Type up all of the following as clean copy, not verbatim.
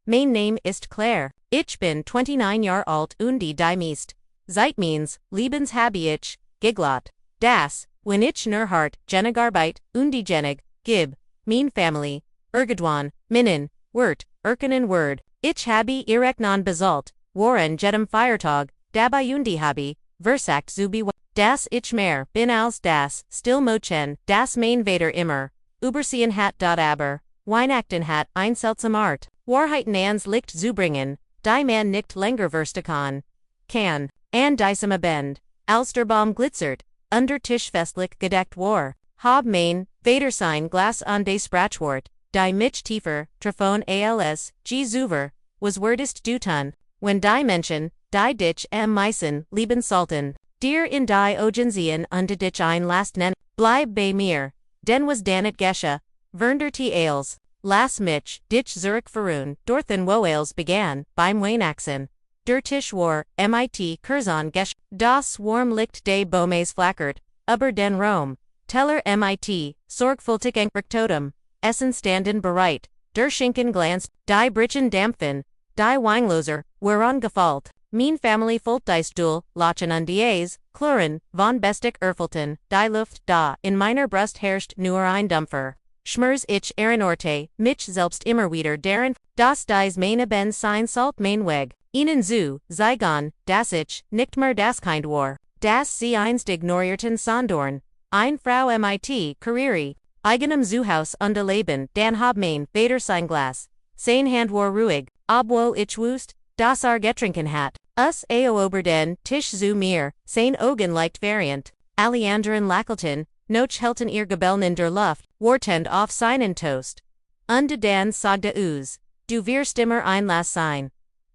Mein Name ist Claire. Ich bin 29 Jahre alt und die meist. Zeit means, Lebens habe ich, giglot. Das, wenn ich nur hart, jenig Arbeit, und die jenig, gib, mein Family, Ergedwan, Minnen, Wort, Erkenen Word. Ich habe irek non basalt, Warren jedem Feiertag, dabei undi habe, versagt zubi das ich mehr, bin als das, still mochen, das mein Vater immer, übersehen hat dot aber, Weihnachten hat ein seltsam Art, Wahrheit ans Licht zubringen, die man nicht länger verstehen kann, an diesem Abend, als der Baum glitzert, under Tisch festlich gedeckt war, hab mein Vater sein Glas an des Sprachwort, die mich tiefer, Trafon als, zuver, was wordest du tun, when die Menschen, die dich meisen, lieben sollten, dir in die Augen sehen und dich ein last nen, bleib bei mir, denn was danet gesche, vernder t als, las mich, dich zurück verun, dorthen wo als began, beim Weihnachten. Der Tisch war, mit Curzon gesch, das warm Licht des Baumes flackert, aber den Rom, Teller mit, sorgfältig enkrictotem, Essen standen bereit, der Schinken glanzt, die Brichen dampfen, die Weinloser, whereon gefalt, mein Family fullt die Stuhl, lachen und dies, Kluren, von bestig erfülten, die Luft, da, in meiner Brust herrscht nur ein Dumpfer. Schmers ich Ehrenorte, mich selbst immer wieder deren, das dies meine Ben sein salt mein Weg, ihnen zu, Zygon, das ich, nicht mehr das Kind war, das sie einst ignorierten Sondorn, ein Frau mit, Karriere, eigenem Zuhaus und Leben, dan hab mein, Vater sein Glas, sein Hand war ruhig, obwohl ich wusste, das getrinken hat, us ober den Tisch zu mir, sein Augen leicht variant, alle anderen lachelten, noch helten ihr Gebellen in der Luft, wartend auf seinen Toast. Und dann sagte us, du wirst immer Einlass sein.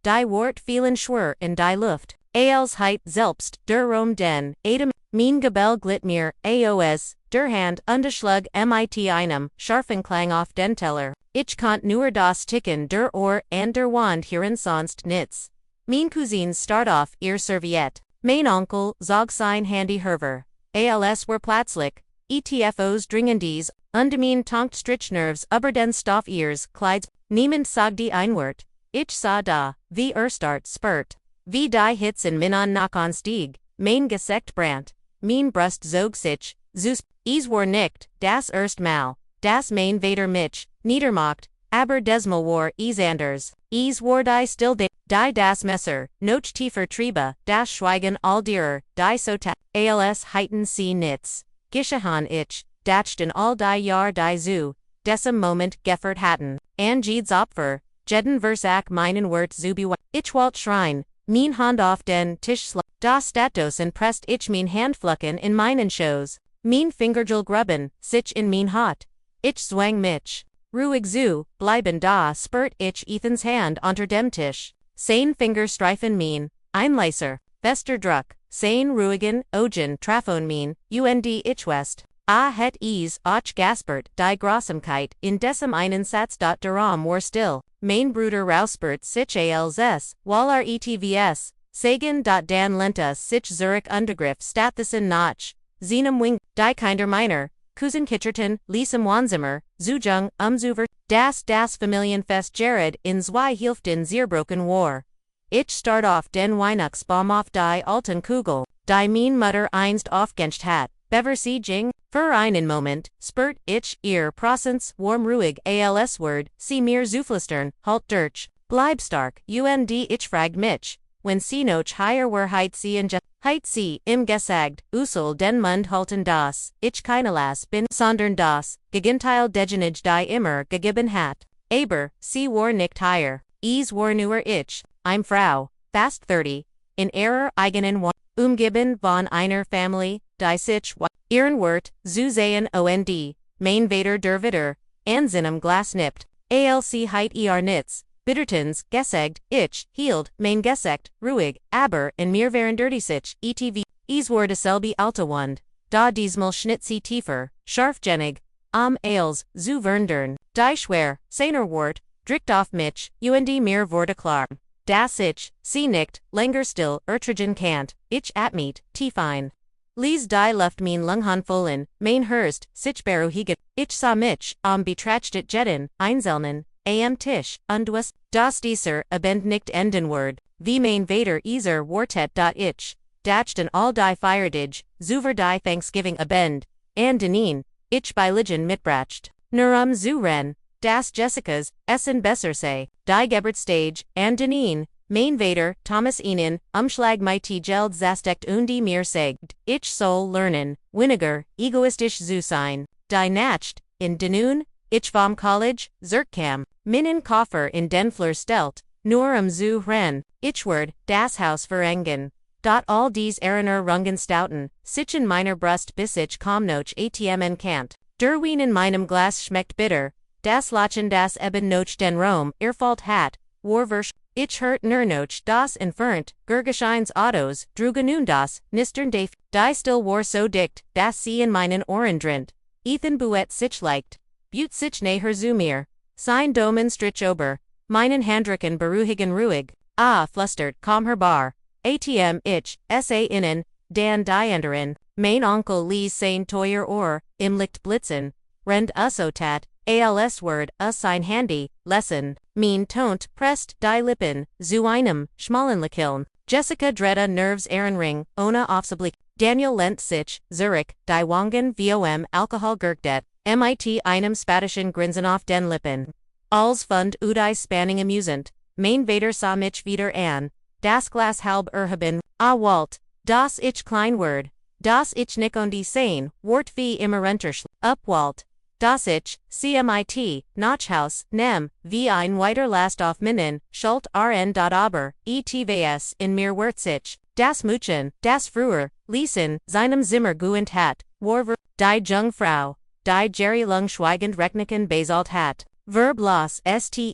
Die Wort fielen schwer in die Luft, als heit selbst, der Rom den, Adam, mein Gebell glitt mir, aos, der Hand, unterschlug mit einem, scharfen Klang auf den Teller. Ich konnt nur das Ticken der Ohr and der Wand hören sonst nichts. Mein Cousins start auf ihr Serviette. Mein Onkel zog sein Handy herver. Als were plötzlich, ETFOs dringendies, und mein tonkt Strichnervs über den Stoff ihres Kleids. Niemand sagte ein Wort. Ich sah da, wie start spurt. Wie die Hitz in Minon knock stieg, mein Gesicht brandt. Mein Brust zog sich, zus, war nicht, das Mal, das mein Vater mich, niedermacht, aber diesmal war anders. War die still die das Messer, noch tiefer triebe, das Schweigen all derer, die so als heiten sie nichts. Geschehen ich, dachten all die Jahr die zu, diesem Moment geffert hatten, an Jeeds Opfer, jeden Versack meinen Wort zubi ich wollt schreien, mein Hand auf den Tisch das Status presst ich mein Handflucken in meinen Shows, mein Fingergel grubben, sich in mein Hot. Ich zwang mich. Ruhig zu, bleiben da spurt ich Ethans Hand unter dem Tisch. Sein Finger streifen mein, Einleiser, fester Druck, sein ruhigen, Augen trafon mein, ich west. Het och gaspert, die Grossamkeit, in diesem einen Satz darum war still, mein Bruder rauspert sich als, while etvs, sagen dan lenta sich Zurich Undergriff statthissen nach, Zenem Wing, die Kinder meiner, Cousin Kitcherton, Liesem Wanzimmer, Zujung, Zuver, das Familienfest Jared in zwei Hilften Zierbroken war. Ich start auf den Weihnachtsbaum auf die alten Kugel, die mein Mutter einst aufgehängt hat, bever sie Jing, für einen Moment, spurt ich ihr Prosens warm ruhig als Word, sie mir zuflüstern, halt durch, bleib stark, ich fragt mich, wenn sie noch higher war heit sie im Gesagd, den Mund halten das, ich keinerlass bin, sondern das, Gegenteil degenage die immer gegeben hat, aber, sie war nicht higher, war nur ich, Frau, fast 30, in ihrer eigenen umgeben von einer Familie, die sich, ihren Wort, zu sehen und, mein Vater der Witter, an seinem Glas nippt, alc heit nichts, bittertens, gesagt, ich, hielt, mein Gesagt, ruhig, aber, in mir wären dirty sich, war dieselbe alte Wand, da diesmal schnitt sie tiefer, scharfgenig, als, zu verndern, die schwer, seiner Wort, drückt auf mich, mir wurde klar, das ich, sie nicht, länger still, ertragen kannt, ich atmet, tiefein. Lies die Luft mein Lunghandvollen, mein Hurst, sich beruhigen, ich sah mich, betrachtet jetten, einzelnen, am Tisch, undwas, das dieser Abend nicht enden word, wie mein Vater Ezer Wartet ich, dachten all die Feiertage, zuver die Thanksgiving Abend, and deneen, ich beiligen mitbracht, nur zu ren, das Jessicas, essen besser sei, die Gebert Stage, and deneen, mein Vater, Thomas Ihnen, Umschlag mich geld zasteckt die mir sagt, ich soll lernen, weniger, egoistisch zu sein, die Nacht, in denun, ich vom College, zurückkam, meinen Koffer in den Flur stelt, nur zu ren, ich werd, das Haus verengen. All dies Erinnern Rungen Stouten, sichen meiner Brust bis ich kaum noch atmen kant. Der Wein in meinem Glas schmeckt bitter, das Lachen das eben noch den Rom, irrfalt hat, warversch, ich hört nur noch das entfernt, Gergescheins Autos, druge nun das, nistern die still war so dicht, das sie in meinen Ohren drinnt. Ethan Buet sich leicht, Buet sich näher zu mir, sein Domen Strich ober, meinen Handrücken beruhigen ruhig, flustert, komm her bar. Atm ich, sa innen, dan dienderen, mein Onkel lies sein teuer Ohr, im Licht blitzen, rend usotat, als word, sein Handy, lesson, mein tont, prest die Lippen, zu einem, schmalenlekiln, Jessica Dretta Nerves Ehrenring, ohne Aufsiblick, Daniel Lent sich, Zurich, die Wangen vom Alkohol Gurkdet, mit einem Spanischen Grinsen auf den Lippen. Als Fund udei spanning amusant, mein Vater sah mich wieder an. Das Glas halb erheben, Walt, das ich klein word, das ich nicht on die sein, wort wie immerenter Walt, das ich, cmit, Nachhaus, nem, wie ein weiter Last auf Minnen, schult rn. Aber, etvs in mir sich, das Muchen, das früher, Lesen, seinem Zimmer guend hat, warver, die Jungfrau, die Jerry Lung schweigend Recknicken basalt hat, Verb los ste.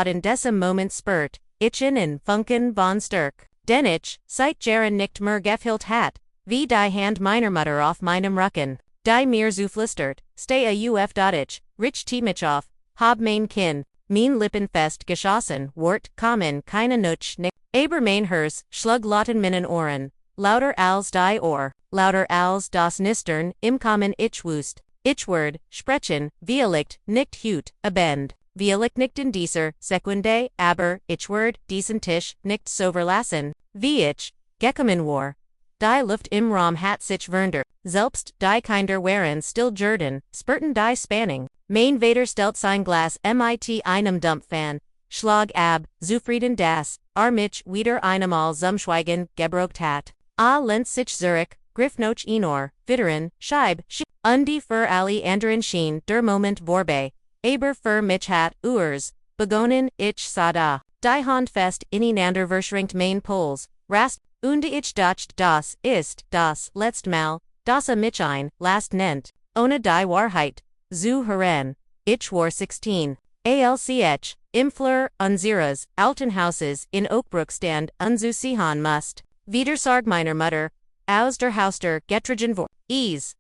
In diesem Moment spurt, ich innen funken von Stärke, denn ich, seit Jaren nicht mehr gefhilt hat, wie die Hand meiner Mutter auf meinem Rücken, die mir zuflüstert, stay auf. Ich, rich mich auf, hab mein Kinn, mein Lippen fest geschossen, wort, kommen, keine Nutsch, nicht, aber mein Hers, schlug lotten meinen Ohren, lauter als die Ohr, lauter als das Nistern, im Kommen ich wust, ich word, sprechen, Vielicht, nicht hut, abend. Vielicht nicht in dieser Sekunde, aber, ich word, diesen Tisch, nicht so verlassen, wie ich, gekommen war. Die Luft im Raum hat sich vernder, selbst die Kinder waren still Jordan, spurten die Spanning. Mein Vater stellt sein Glas mit einem Dumpfan, schlag ab, zufrieden das, mich wieder einmal zum Schweigen gebrocht hat. Lenz sich Zurich, griff noch Enor, Witteren, Scheib, die für alle anderen schien der Moment vorbei. Aber für mich hat begonnen, ich sah da, die Hand fest ineinander verschränkt mein Puls, rast, und ich dachte das ist das letzte Mal, dass mich ein, last nennt, ohne die Wahrheit, zu hören. Ich war 16. Alch, im Flur unseres alten Hauses in Oakbrook stand zu sehen must, wieder Sarg meiner Mutter, aus der Hauster getrigen vor,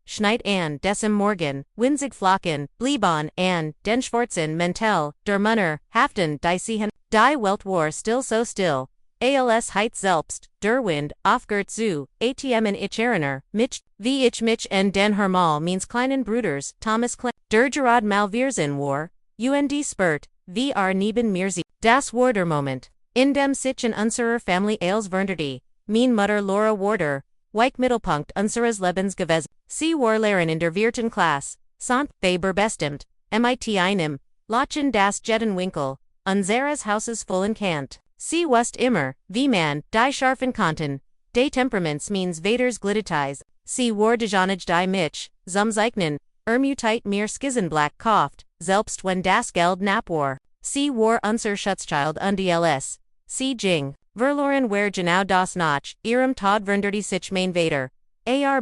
schneit an decem Morgen, winzig flocken, blieben an, den schwarzen Mantel, der Munner, haften die Sehen, die Welt war still so still, als heit selbst, der Wind, aufgehört zu, atmen ich erinnere, mich, wie ich mich en den Hermal means kleinen Bruders, Thomas Klein, der Gerard Malviersen war, und spurt, neben mir sie, das war der Moment, in dem sich in unserer Family als Vernderdie, mein Mutter Laura Warder, Weich Mittelpunkt unseres Lebens gewesen. Sie war Lehrerin in der vierten Klasse, Sant Faber bestimmt, mit einem, Lachen das Jettenwinkel, unseres Hauses vollen Kant. Sie wust immer, wie man, die scharfen Kanten, de Temperaments means Vaters Glittitis. Sie war dejanage die mich, zum Zeichnen, mutit mir Skizzenblack kauft, selbst wenn das Geld knapp war. Sie war unser Schutzschild und els. Sie ging. Verloren wer genau das nach, ihrem Tod vernderte sich mein Vater.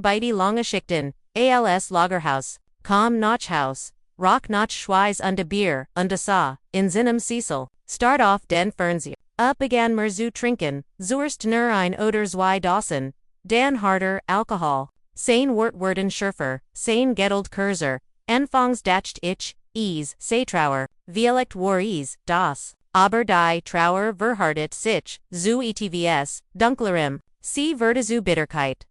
Bei die lange Schichten, als Lagerhaus, kam Nachhaus, rock nach Schweiß und Bier, und Sa, in seinem Cecil, start auf den Fernseher. Begann mir zu trinken, zuerst nur ein oder zwei Dosen, dann harter Alkohol, sein Wortwerden schärfer, sein Geduld kürzer, anfangs dacht ich, Trauer, Vielicht war das. Aber die Trauer verhartet sich, zu etvs, dunklerem, sie wurde zu Bitterkeit.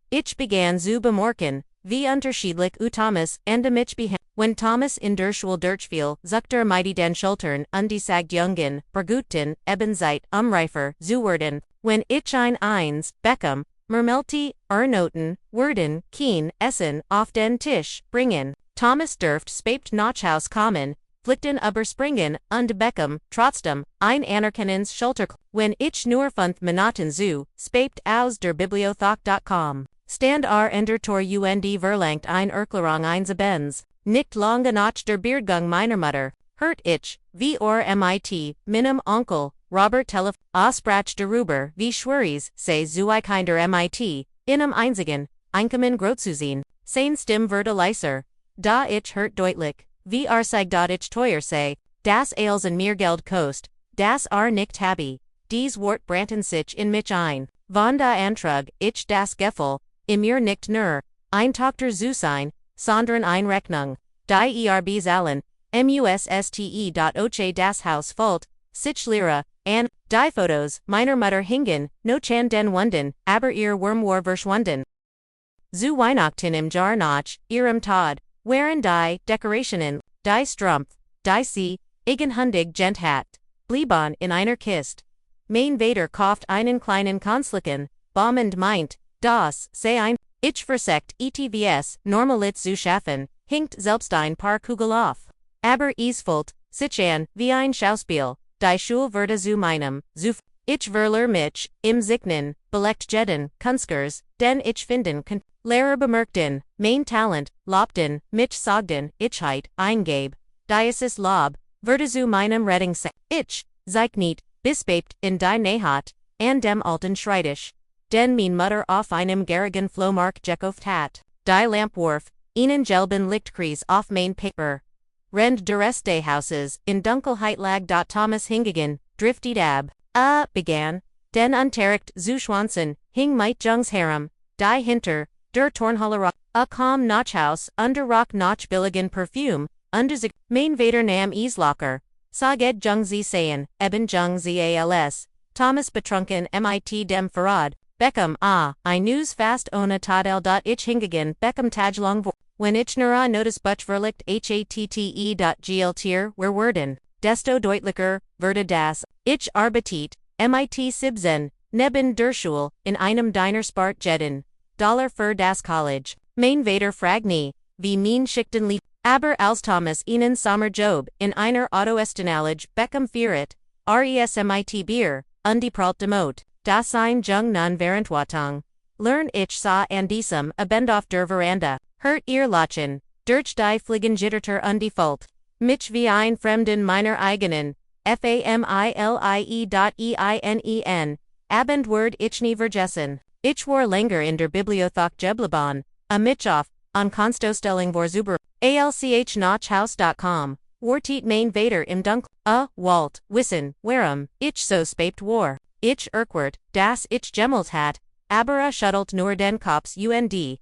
Ich begann zu bemerken, wie unterschiedlich Thomas und mich When Thomas in der Schule Durchfiel, Zuckter mighty den Schultern, ungesagt Jungen, Berguten, eben Zeit, Umreifer, zu werden, when ich eins, Beckham, Mermelti, Ernoten, Werden, Keen, Essen, auf den Tisch, bringen. Thomas dürft spapt Nachhaus kommen, Flichten überspringen, und Beckham, trotzdem, ein Anerkennens Schulter. When ich nur 5 Minuten zu, spapt aus der Bibliothek.com. Stand ender Tor und verlangt ein Erklärung eines Abends. Nicht lange nach der Beerdigung meiner Mutter, hört ich, wie mit, meinem Onkel, Robert Telef, Sprach darüber, wie schwierig, sei Kinder mit, einem einzigen, Einkommen großzusehen, sein Stimme wurde leiser, da ich hört deutlich, wie sagt dort ich teuer sei, das als in mir Geld kost, das nicht habi, dies Wort branten sich in mich ein, von da Antrag, ich das Gefühl, mir nicht nur, ein Tochter zu sein, sondern eine Rechnung, die zahlen, muste. Das Haus Fult, sich Lira, an, die Fotos, meiner Mutter hingen, no chan den Wunden, aber ihr Wurmwar verschwunden. Zu Weihnachten im Jahr nach, ihrem Tod, waren die Dekorationen, die Strumpf, die sie, eigenhändig gent hat, blieben in einer Kist. Mein Vater kauft einen kleinen Künstlichen, und meint, das sei ein, ich versekt ETVS, normalit zu schaffen, hinkt selbst ein paar Kugel auf. Aber es fühlt sich an, wie ein Schauspiel, die Schule wurde zu meinem, ich verler mich, im Signen, belegt jeden, Kunstgers, den ich finden kann. Lehrer bemerkten, mein Talent, lobten, mich sagten, ich heit, eingab, dieses Lob, wurde zu meinem Rettung sein. Ich, zeig nicht, bispept, in die Nähat, an dem alten Schreitisch. Den mein Mutter auf einem gerigen Flohmarkt gekauft hat. Die Lampwurf, ihnen gelben Lichtkreis auf mein Paper. Rend der Rest des Hauses, in Dunkelheit lag. Thomas hingegen, driftig ab. Begann, den unterricht zu schwanzen, hing mit Jungs Harem, die hinter, der Tornhalle Rock, kaum Nachhaus, under Rock nach billigen Perfume, under sich, mein Vater nam Islocker, saged Jung sie seien, eben Jung sie als, Thomas betrunken mit dem Verrad. Beckham, I news fast ohne Tadel. Ich hingegen, Beckham tagelong vor. When ich nur notice Butch verlicht hatte.gltier wer werden, desto deutlicher, wurde das, ich arbeitet, mit Sibsen, neben der Schule, in einem Diner spart jeden, Dollar für das College. Mein Vater fragt nie, wie mein Schichten lief, aber als Thomas ihnen Sommerjob, in einer Autoestanage, Beckham führet, resmit Bier, die pralt demot. Das ein Jung nun Verantwortung. Lern ich sa an diesem Abend auf der Veranda, hört ihr Lachen, durch die Fliegen jitterter die Fult. Mich wie ein Fremden meiner eigenen, familie.einen, Abend word ich nie vergessen. Ich war länger in der Bibliothek geblieben, mich auf, an Konstostellung vor Zuber, alchnochhaus.com, wartet mein Vater im Dunkel, Walt, wissen, warum, ich so spapt war. Ich erquert, das ich gemmelt hat, aber schuttelt nur den Kopf nannte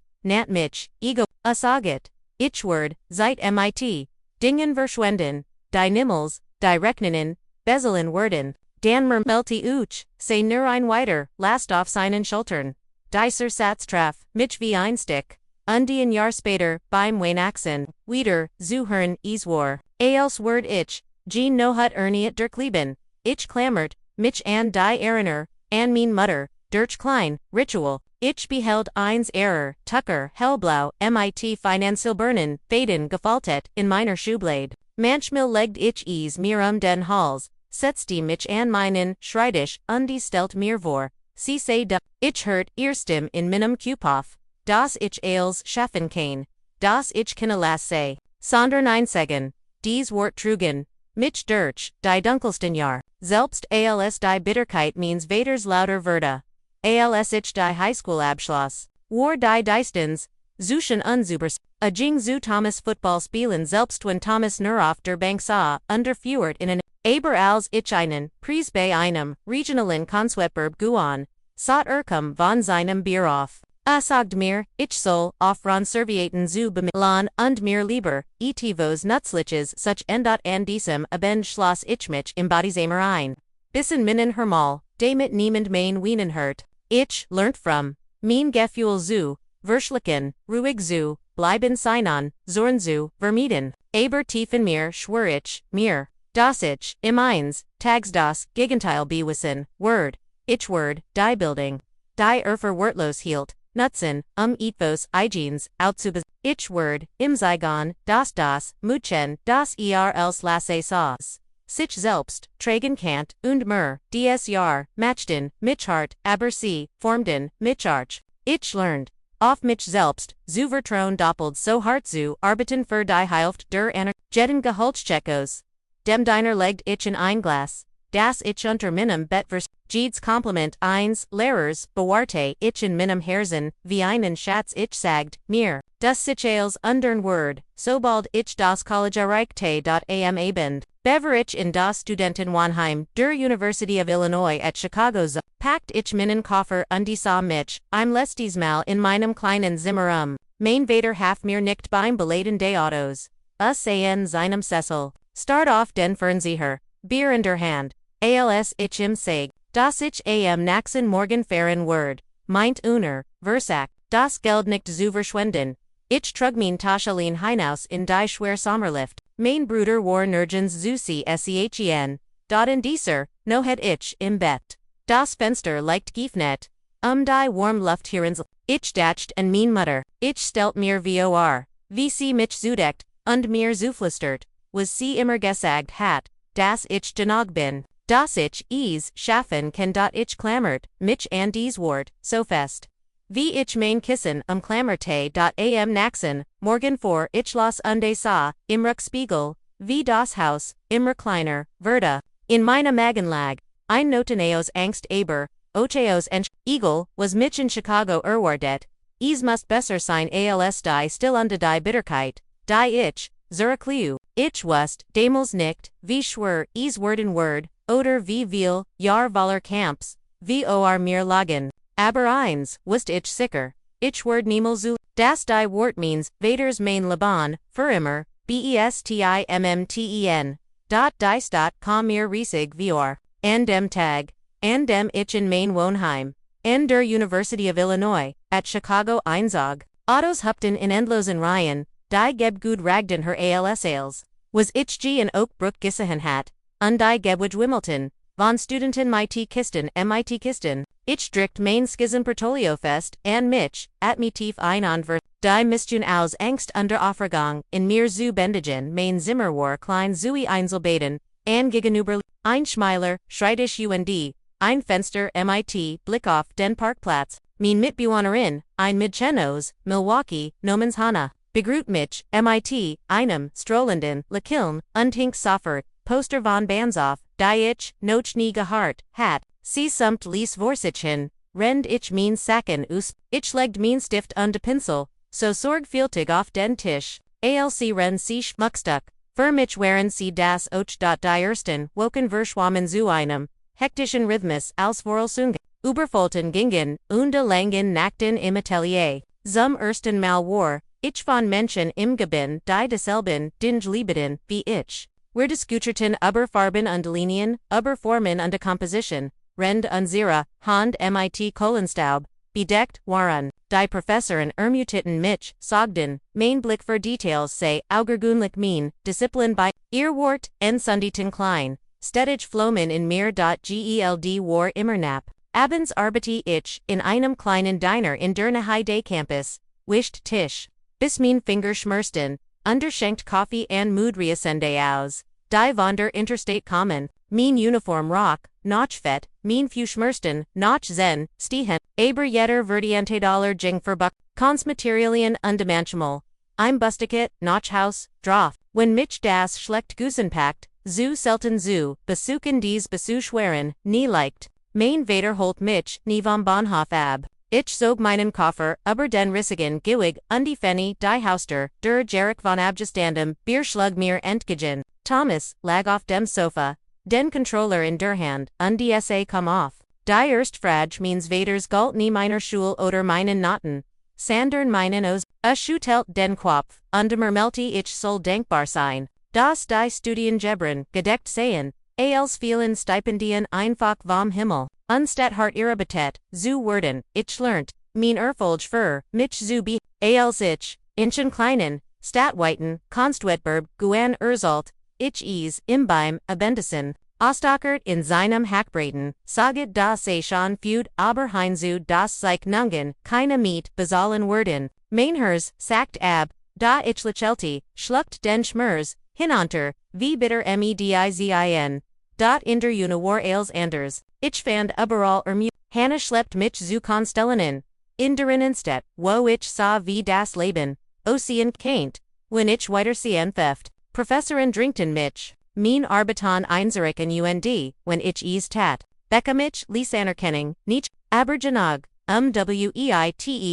mich, ego, sagte, ich word, seit mit, Dingen verschwenden, die Nimmels, die Rechnungen, Bezelen werden, dan mermelti uch, sei nur ein weiter, last auf seinen Schultern. Dieser Satz traf, mich wie ein Stick, die ein Jahr später, beim Weihnachtsabend, wieder, zu hören, war, als word ich, Jean no hat erniet durchleben, ich klammert, mich an die Erinner, an mein Mutter, durch klein, Ritual, ich beheld eins Error, Tucker, hellblau, mit Finanzsilbernen, Faden gefaltet, in meiner Schublade. Manchmal legd ich mir den Hals, setzte mich an meinen Schreitisch, die stellt mir vor, sie sei da, ich hört ihr Stimme in meinem Kupaf, das ich als schaffen kann, das ich kann sei, sondern einsagen, dies Wort trugen, mich durch, die dunkelsten Jahr. Selbst als die Bitterkeit means Vaters lauter Wörter. Als ich die Highschool-Abschluss, war die Distance, Zuschen unzubers, a ging zu Thomas Football spielen selbst wenn Thomas nur auf der Bank sah, unterführt in ein, aber als ich einen, Preis bei einem, regionalen Konzwettbewerb guan, saht von seinem Bier auf. Sagt mir, ich soll, auf ran Servietten zu bemillan und mir lieber, etivos Nützliches such an diesem Abend schloss ich mich im Bodisamer ein. Bissen minnen Hermal, damit niemand mein Wienen hört. Ich, lernt from, mein Gefühl zu, verschlicken, ruhig zu, bleiben Sinan, Zornzu, Vermieden, aber tiefen mir, schwör ich, mir, das ich, im Eins, tags das, Gegenteil bewissen, word, ich word, die Bildung, die wertlos hielt, nutzen, etwas, Eigens, outzubes, ich word, im Zygon, das, Muchen, das els lasse saß. Sich selbst, tragen Kant, und mir, des Jahr, matchten, mich hart, aber sie, formden, mich arch. Ich learned. Auf mich selbst, zu vertrauen doppelt so hart zu arbeiten für die Hälfte der Jetten Gehaltschekos. Dem deiner legt ich in ein Glas. Das ich unter meinem Bett vers. Jedes Kompliment eins, Lehrers, bewarte ich in meinem Herzen, wie einen Schatz ich sagt, mir. Das sich als undern Word, sobald ich das College erreichte. Am Abend. Beverich in das Studentenwohnheim der University of Illinois at Chicago. Packt ich meinen Koffer und sah mich, diesmal in meinem kleinen Zimmer Mein Vater half mir nicht beim Beladen des Autos. An seinem Sessel. Start off den Fernseher. Bier in der Hand. Als ich im Seg. Das ich am nächsten Morgen fahren Word. Meint Versack. Das Geld nicht zu verschwenden. Ich trug mein Taschelin hinaus in die schwer Sommerlift. Mein Bruder war nirgends zu sehen. In dieser, no het ich im Bett. Das Fenster leicht geöffnet. Die warm Luft hierins. Ich dacht en mein Mutter. Ich stellt mir vor. Wie sie mich zudeckt, und mir zuflüstert. Was sie immer gesagt hat, dass ich genug bin. Dass ich schaffen kann. Ich klammert, mich an dies Wort, so fest. Wie ich mein Kissen klammerte. Am nächsten Morgen vor ich las und sah, im Rückspiegel, wie das Haus, immer kleiner, wurde. In meiner Magenlag, ein Noteneos Angst aber, Ocheos and Eagle, was mich in Chicago erwartet. Must besser sein als die still unter die Bitterkeit, die ich, Zurückliu, ich wust, damals nicht, wie schwer, Word in Word, oder wie viel, Jahr Waller Camps, wie mir lagen. Aber eins, wust ich sicher. Ich word niemals zu. Das die Wort means, Vaters mein Leben, für immer, bestimmten. Dies kam mir riesig vor. An dem Tag. An dem ich in mein Wohnheim. An der University of Illinois, at Chicago einzog. Autos hupten in endlosen Reihen, die Gebgut ragden her als. Was ich in Oak Brook gesehen hat, und die Gebwij Wimbledon, von Studenten mit Kisten. Ich drikt mein Skizzen Portfolio fest, an mich, at me tief ver. Die Misjun aus Angst under Aufregung, in mir zu bändigen, mein Zimmer war klein zui Einzelbaden, an gegenüber, ein Schmeiler, schreit ich ein Fenster mit, Blick auf den Parkplatz, mein Mitbewohnerin, ein Mädchenos, Milwaukee, Nomens Hanna, begrüßt mich, mit, einem, strollenden, Lakiln, und hink sofort, Poster von Banzoff, die ich, noch nie gehört, hat. Sie sumt lies Vorsichen, rend ich mein Sacken ich legt mein Stift und de Pinsel, so sorgfältig auf den Tisch, alc ren sie schmuckstuck, für mich waren sie das och. Die ersten Wochen verschwammen zu einem, hektischen Rhythmus als Vorlesungen, überfolten gingen, und langen Nachten im Atelier, zum ersten Mal war, ich von Menschen im Gebin, die desselben, Dinge liebten, wie ich. Wir diskutierten über Farben und Linien, über Formen und Komposition. Rend unsere Hand mit Kohlenstaub, bedeckt waren, die Professoren ermuteten mich, sagten, mein Blick für Details sei augergünlich mein, Disziplin bei, ihr Wort, en Sunditen klein, stetisch flomen in mir. Geld war immer knapp. Abends arbeite ich, in einem kleinen Diner in der Nähe des Campus, wischt Tisch, bis mein Finger schmersten, underschenkt Kaffee and Mood reascende aus, die von der Interstate kommen, mein Uniform Rock, noch fett, mein Schmersten, noch zen, stehen, aber jeder verdiente Jing für Buck, Materialien undimensional. Ein Busticket, noch Haus, drauf, wenn mich das schlecht Gusenpackt, zu selten zu, besuchen dies besuchwaren, nie leicht. Mein Vater holt mich, nie vom Bahnhof ab. Ich zog meinen Koffer, über den rissigen Gewig, und die Fanny, die Hauster, der Jarek von abgestandem, Bier schlug mir entgegen. Thomas, lag auf dem Sofa, den Controller in der Hand, und die SA kam auf. Die erst Frage means Vaters galt nie meiner Schul oder meinen Noten. Sandern meinen Os, a schutelt den Kopf, und mermelti ich soll denkbar sein. Das die Studiengebren, gedeckt sehen, als vielen Stipendien einfach vom Himmel. Unstat hart irribitet, zu werden, ich lernt, mein Erfolg für, mich zu be, als ich, Inchen kleinen, Statweiten, Konstwettberb, Guan Erzalt, Ich is, Imbeim, Abendesen, Ostockert in seinem Hackbraten, Saget das schon feud, aber Heinzu das sich nungen, keine Miet, Basalen Werden, Mainhers, sagt ab, da ich lachelti, schluckt den Schmers, hinunter, wie bitter medizin, dot in der Una war als anders, ich fand überall Hannah schleppt mich zu Konstellanen, in deren Instedt, wo ich sah wie das Leben, Ocean kaint, when ich weitersehen theft, Professorin drinkten mich, mein Arbiton einzurichten und, when ich es tat, Becca mich ließ anerkenning, nicht, aber genug, weiterzu,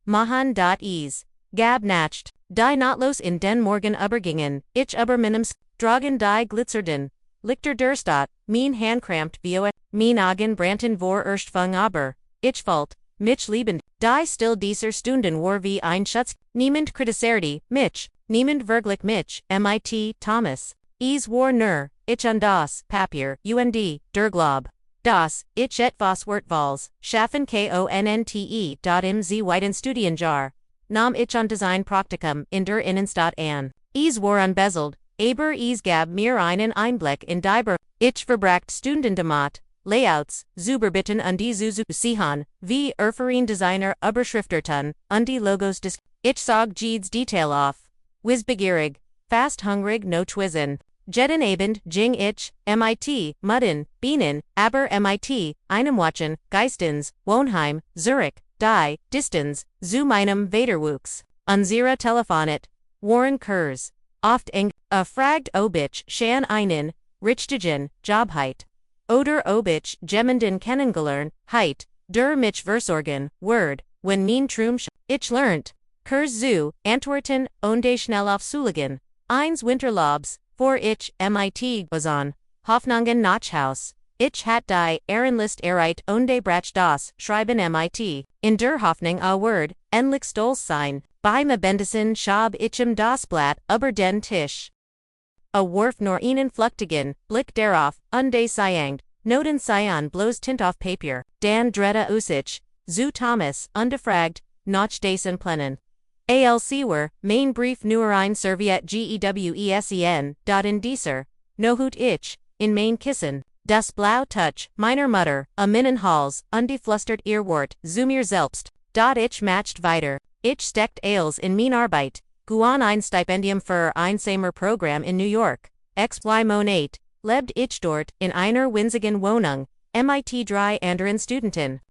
mahan dot es, gab nacht, die notlos in den Morgen übergingen, ich über meinem Dragen die glitzerden, Lichter Durstot, mein Handkrampft voa, mein Augen brannten vor Erstfung aber, ich falt, mich liebend, die still dieser Stunden war wie ein Schutz, niemand kritisierte mich, niemand wirklich mich, mit, Thomas, es war nur, ich und das, Papier, und, der Glob, das, ich etwas Wortwahls, schaffen konnte, im zweiten Studienjahr, nahm ich an Design Praktikum in der Innenstadt an, es war unbeselt, aber es gab mir einen Einblick in die ich verbracht Stunden damit, Layouts, Zuberbitten und die Zuzusihan, wie Designer Überschrifterten, und die Logos des, ich sog jedes Detail auf, Wissbegierig, fast hungrig no twizzen, jeden Abend ging ich, mit, Mudden, Bienen, aber mit, einem Watchen, Geistens, Wohnheim, Zurich, die, Distance, zu meinem Vaterwuchs, unsere Telefonet, Warren Kurz, oft fragt ob ich schon einen, richtigen, Jobheit. Oder ob ich jemanden kennengelernt, heit, der mich versorgen, word, wenn mein Trum ich lernt, Kurz zu, Antworten, und schnell aufzuliegen, eins Winterlobs, vor ich, mit, Bazan, Hoffnungen Nachhaus, ich hat die Ehrenlist erreicht und brach das, schreiben mit, in der Hoffnung a word, endlich stolz sein, beim Abendesen schab ichem das Blatt über den Tisch. A warf nur einen flüchtigen Blick darauf, und sianged, Noten Sion bloß Tint auf Papier, Dan Dretta Usich, zu Thomas, undefragt, noch dessen Plennen. Alcwer, mein Brief nur ein Serviet gewesen, in dieser, nohut ich, in mein Kissen, das Blau Touch, meiner Mutter, a Minnenhals, undeflustert Ehrwort, zu mir selbst, ich matcht weiter, ich steckt als in mein Arbeit, guan ein Stipendium für ein Sommerprogramm in New York, xy Monat, lebt ich dort, in einer winzigen Wohnung, mit drei anderen Studenten,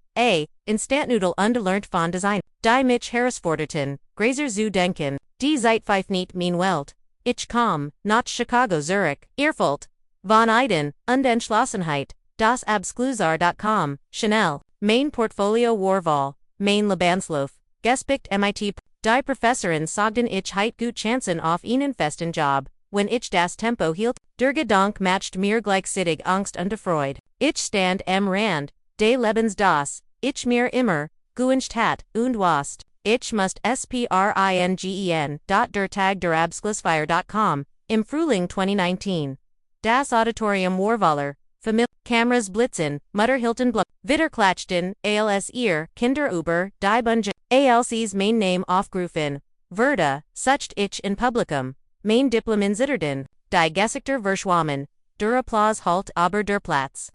Instantnudel ungelernt von Design, die mich herausforderten, Grazer zu denken, die Zeitpfeif nicht mein Welt, ich kam, nach Chicago Zurich, Erfurt, von Eiden, und Entschlossenheit, das Absklusar.com, Chanel, mein Portfolio Warval, mein Lebenslauf, Gespicht mit, die Professorin sagten ich heit gut Chancen auf einen festen Job, wenn ich das Tempo hielt, der Gedanke matcht mir gleichzeitig Angst und Freude, ich stand am Rand, des Lebens das, ich mir immer, gewünscht hat, und was, ich must springen, der Tag der Abschlussfeier.com, im Frühling 2019. Das Auditorium Warvaler, Familie, Cameras blitzen, Mutter Hilton Bluck, Wiederklatschten, als ihr, Kinder über, die Bunge, als mein Name aufgerufen, Verda, sucht ich in Publikum, mein Diplom in Zitterden, die Gesichter verschwammen, der Applaus halt aber der Platz.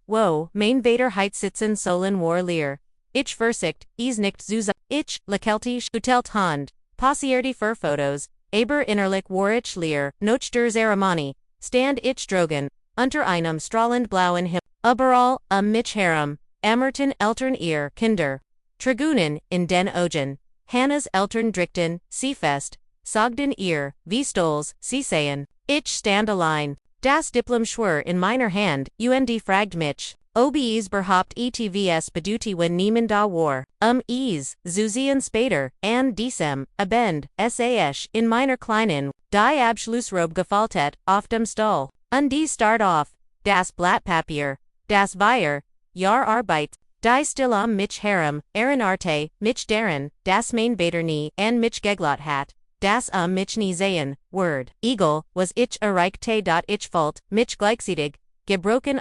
Wo, mein Vater heit sitzen sollen war leer. Ich versicht, es nicht zu ich, lakeltisch, utelt hand, passierte für Fotos, aber innerlich war ich leer, noch der Zeremonie, stand ich drogen, unter einem strahlend blauen Himmel, überall, mich herum, Ammerten Eltern ihr Kinder, Tragunen, in den Augen, Hannahs Eltern drickten, sie fest, sagten ihr, wie stolz, sie seien, ich stand allein, das Diplom schwör in meiner Hand, und fragt mich, ob es berhaupt etvs beduti wenn niemand da war, es, Zusehen später, an diesem, Abend, sas, in meiner kleinen, die Abschlussrobe gefaltet, auf dem Stuhl, und die start auf, das Blattpapier, das Weiher, Jahr Arbeit, die still mich herum, Arte, mich deren, das mein Vater nie, an mich geglot hat, das mich nie sehen, word, Eagle, was ich erreichte ich falt, mich gleichzeitig, gebroken,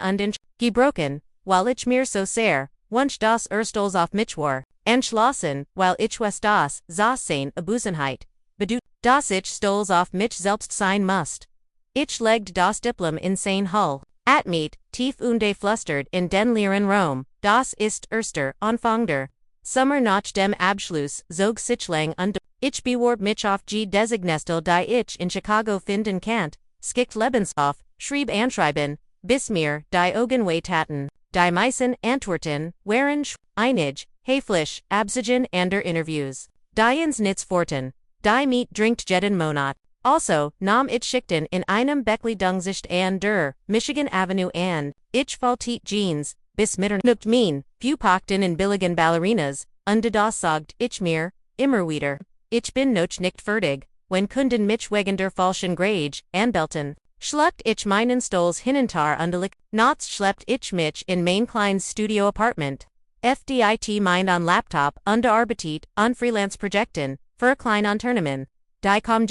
while ich mir so sehr, Wunsch das Erstolz auf mich war, entschlossen, weil ich was das, sein Abusenheit, bedeut, dass ich stolz auf mich selbst sein musst. Ich legd das Diplom in sein Hull, atmen, tief und flustert in den leeren Rom, das ist erster Anfang der Sommer nach dem Abschluss, zog sich lang und ich bewarb mich auf G Designestel die ich in Chicago finden kannt, skickt Lebenslauf, schrieb anschreiben, bis mir die Augen taten, die meisten Antworten, waren einig, höflich, absigen ander Interviews, die ins Nitz forten, die Meat drinkt jeden Monat. Also, nahm ich Schichten in einem Bekleidungssicht an der Michigan Avenue an, ich faltit Jeans, bis Mitternacht mein, few packten in billigen Ballerinas, und das sagt ich mir, immer wieder. Ich bin noch nicht fertig, wenn Kunden mich wegen der falschen Grage anbelten. Schluckt ich meinen Stolz hinunter und nachts schleppt ich mich in mein kleines Studio-Apartment. FDIT mein on Laptop und arbeitet an Freelance-Projekten, für kleine Unternehmen. Die kommen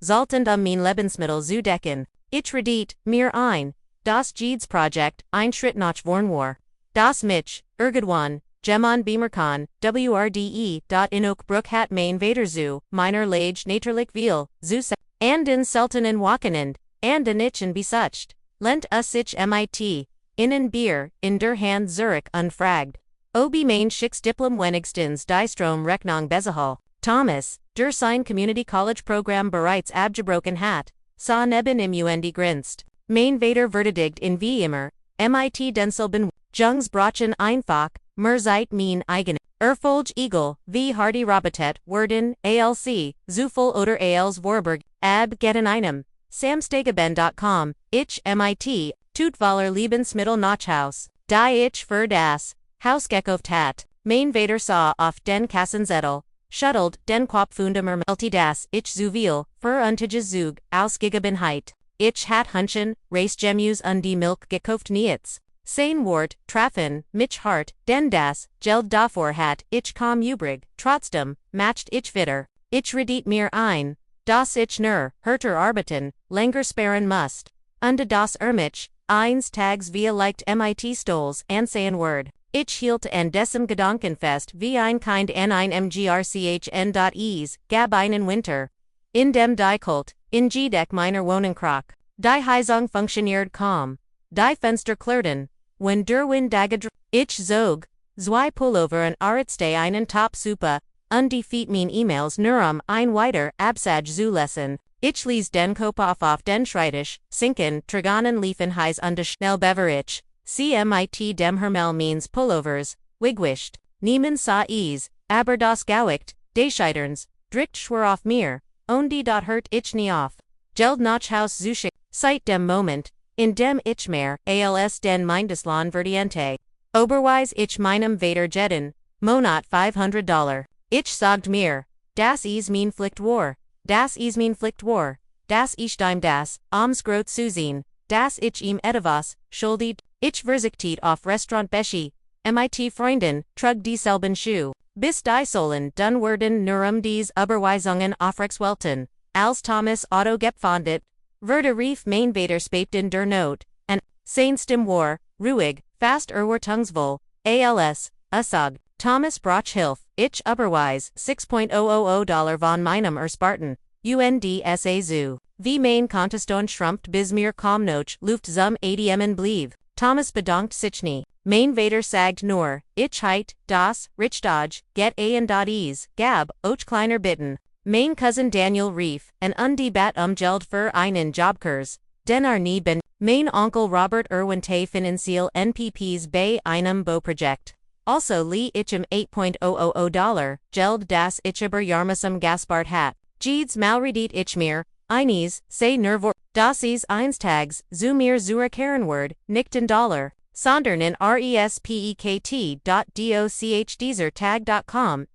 sollten mein Lebensmittel zu decken. Ich redit mir ein, das Projekt ein Schritt nach vorn war. Das mich, irgendwann, Gemon bemerkan, WRDE. In Oakbrook hat mein Vater zu, meiner Lage naturlich viel, zu and in Seltenen Wochenend, and in ich besucht. Lent us ich mit, innen Bier, in der Hand Zurich unfragd. Ob mein Schicks Diplom wenigstens die Strom Rechnung bezahlt. Thomas, der sein Community College Program bereits abgebrochen hat, sa neben im Grenzt. Mein Vater verteidigt in wie immer, mit denselben Jungsbrachen einfach, mir seid mein eigen. Erfolg Eagle, wie hardy Robotet, Worden, ALC, Zufel oder als Warburg, ab geten einem. Samstageben.com, ich mit, Tutvaler Lebensmittel Nachhaus, die ich für das Hausgekauft hat, mein Vater sah auf den Kassenzettel, schuttelt den Kopf und melti das ich zu viel, für untiges Zug, Ausgegebenheit. Ich hat Hunchen, Racegemus und die Milk gekauft nichts. Sein Wort, trafen, mich hart, denn das, Geld davor hat, ich kaum übrig, trotzdem, matcht ich wieder. Ich redit mir ein, dass ich nur, härter arbeiten, länger sparen musst. Und das mich, eins tags via leicht mit stolz, an sein Word. Ich hielt an dessen Gedanken fest wie ein Kind an ein mgrchn.es, gab einen Winter. In dem die Kult, in Gdeck meiner Wohnung krach. Die Heizung funktioniert kaum. Die Fenster klirrten. Wenn der Wind dagedr. Ich zog, zwei Pullover und Arztei einen Top Suppe, und die Feet mein E-Mails nur ein weiter Absage zu lesen. Ich ließ den Kopf auf den Schreibtisch, sinken, Trigonen liefen heiß und schnell beverich. CMIT dem Hermel means Pullovers, wigwischt. Niemand sah es, aber das Gauicht, Descheiterns, dricht schwör auf mir, und die dot hört ich nie auf. Geld nach Haus zu schick, seit dem Moment, in dem ich mehr, als den Mindeslohn verdiente. Oberweis ich meinem Vater jeden Monat $500. Ich sagt mir, das is mein Pflicht war, das is mein Pflicht war, das ich dem das, grot zusehen, das ich ihm etwas, schuldig. Ich verzichtet auf Restaurant Beshi, mit Freunden, trug dieselben Schuh, bis die Sohlen dun werden nur dies Überweisungen aufrechterhalten, als Thomas Otto gepfandet, wurde rief mein Vater spät der Not, und, sein Stimme war, ruhig, fast Tungsvoll, als, Usag, Thomas brach Hilf, ich Überweis, $6,000 von meinem Ersparten, UNDSA zu, wie mein Conteston schrumpft bis mir kaum noch Luft zum ADMen blieb. Thomas bedankt sich nie. Mein Vater sagt nur, ich heit, das, rich dodge, get a and dot ease, gab, och kleiner bitten. Mein Cousin Daniel rief, und die bat Geld für einen Jobkurs, den nie ben. Mein Onkel Robert te financial NPPs bei einem Bauprojekt. Also lie ich $8,000, Geld das ich über Jarmusum gaspart hat. Diesmal redit ich mir, eines, sei nervor, das is eins tags, zu mir zur Kernword, nicht in Dollar, sondern in respekt.dochdzer tag.com,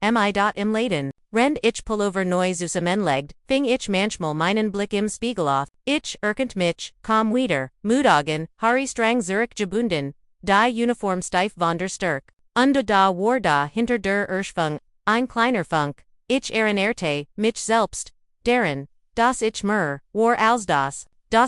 Rend ich Pullover neu zusammenlegt, fing ich manchmal meinen Blick im Spiegel auf, ich erkennt mich, kaum wieder, Mudagen, Harry Strang Zurich gebunden, die Uniform steif von der Stärke, und da war da hinter der Erschwung, ein kleiner Funk, ich erinnerte, mich selbst, daran, dass ich mir, war als das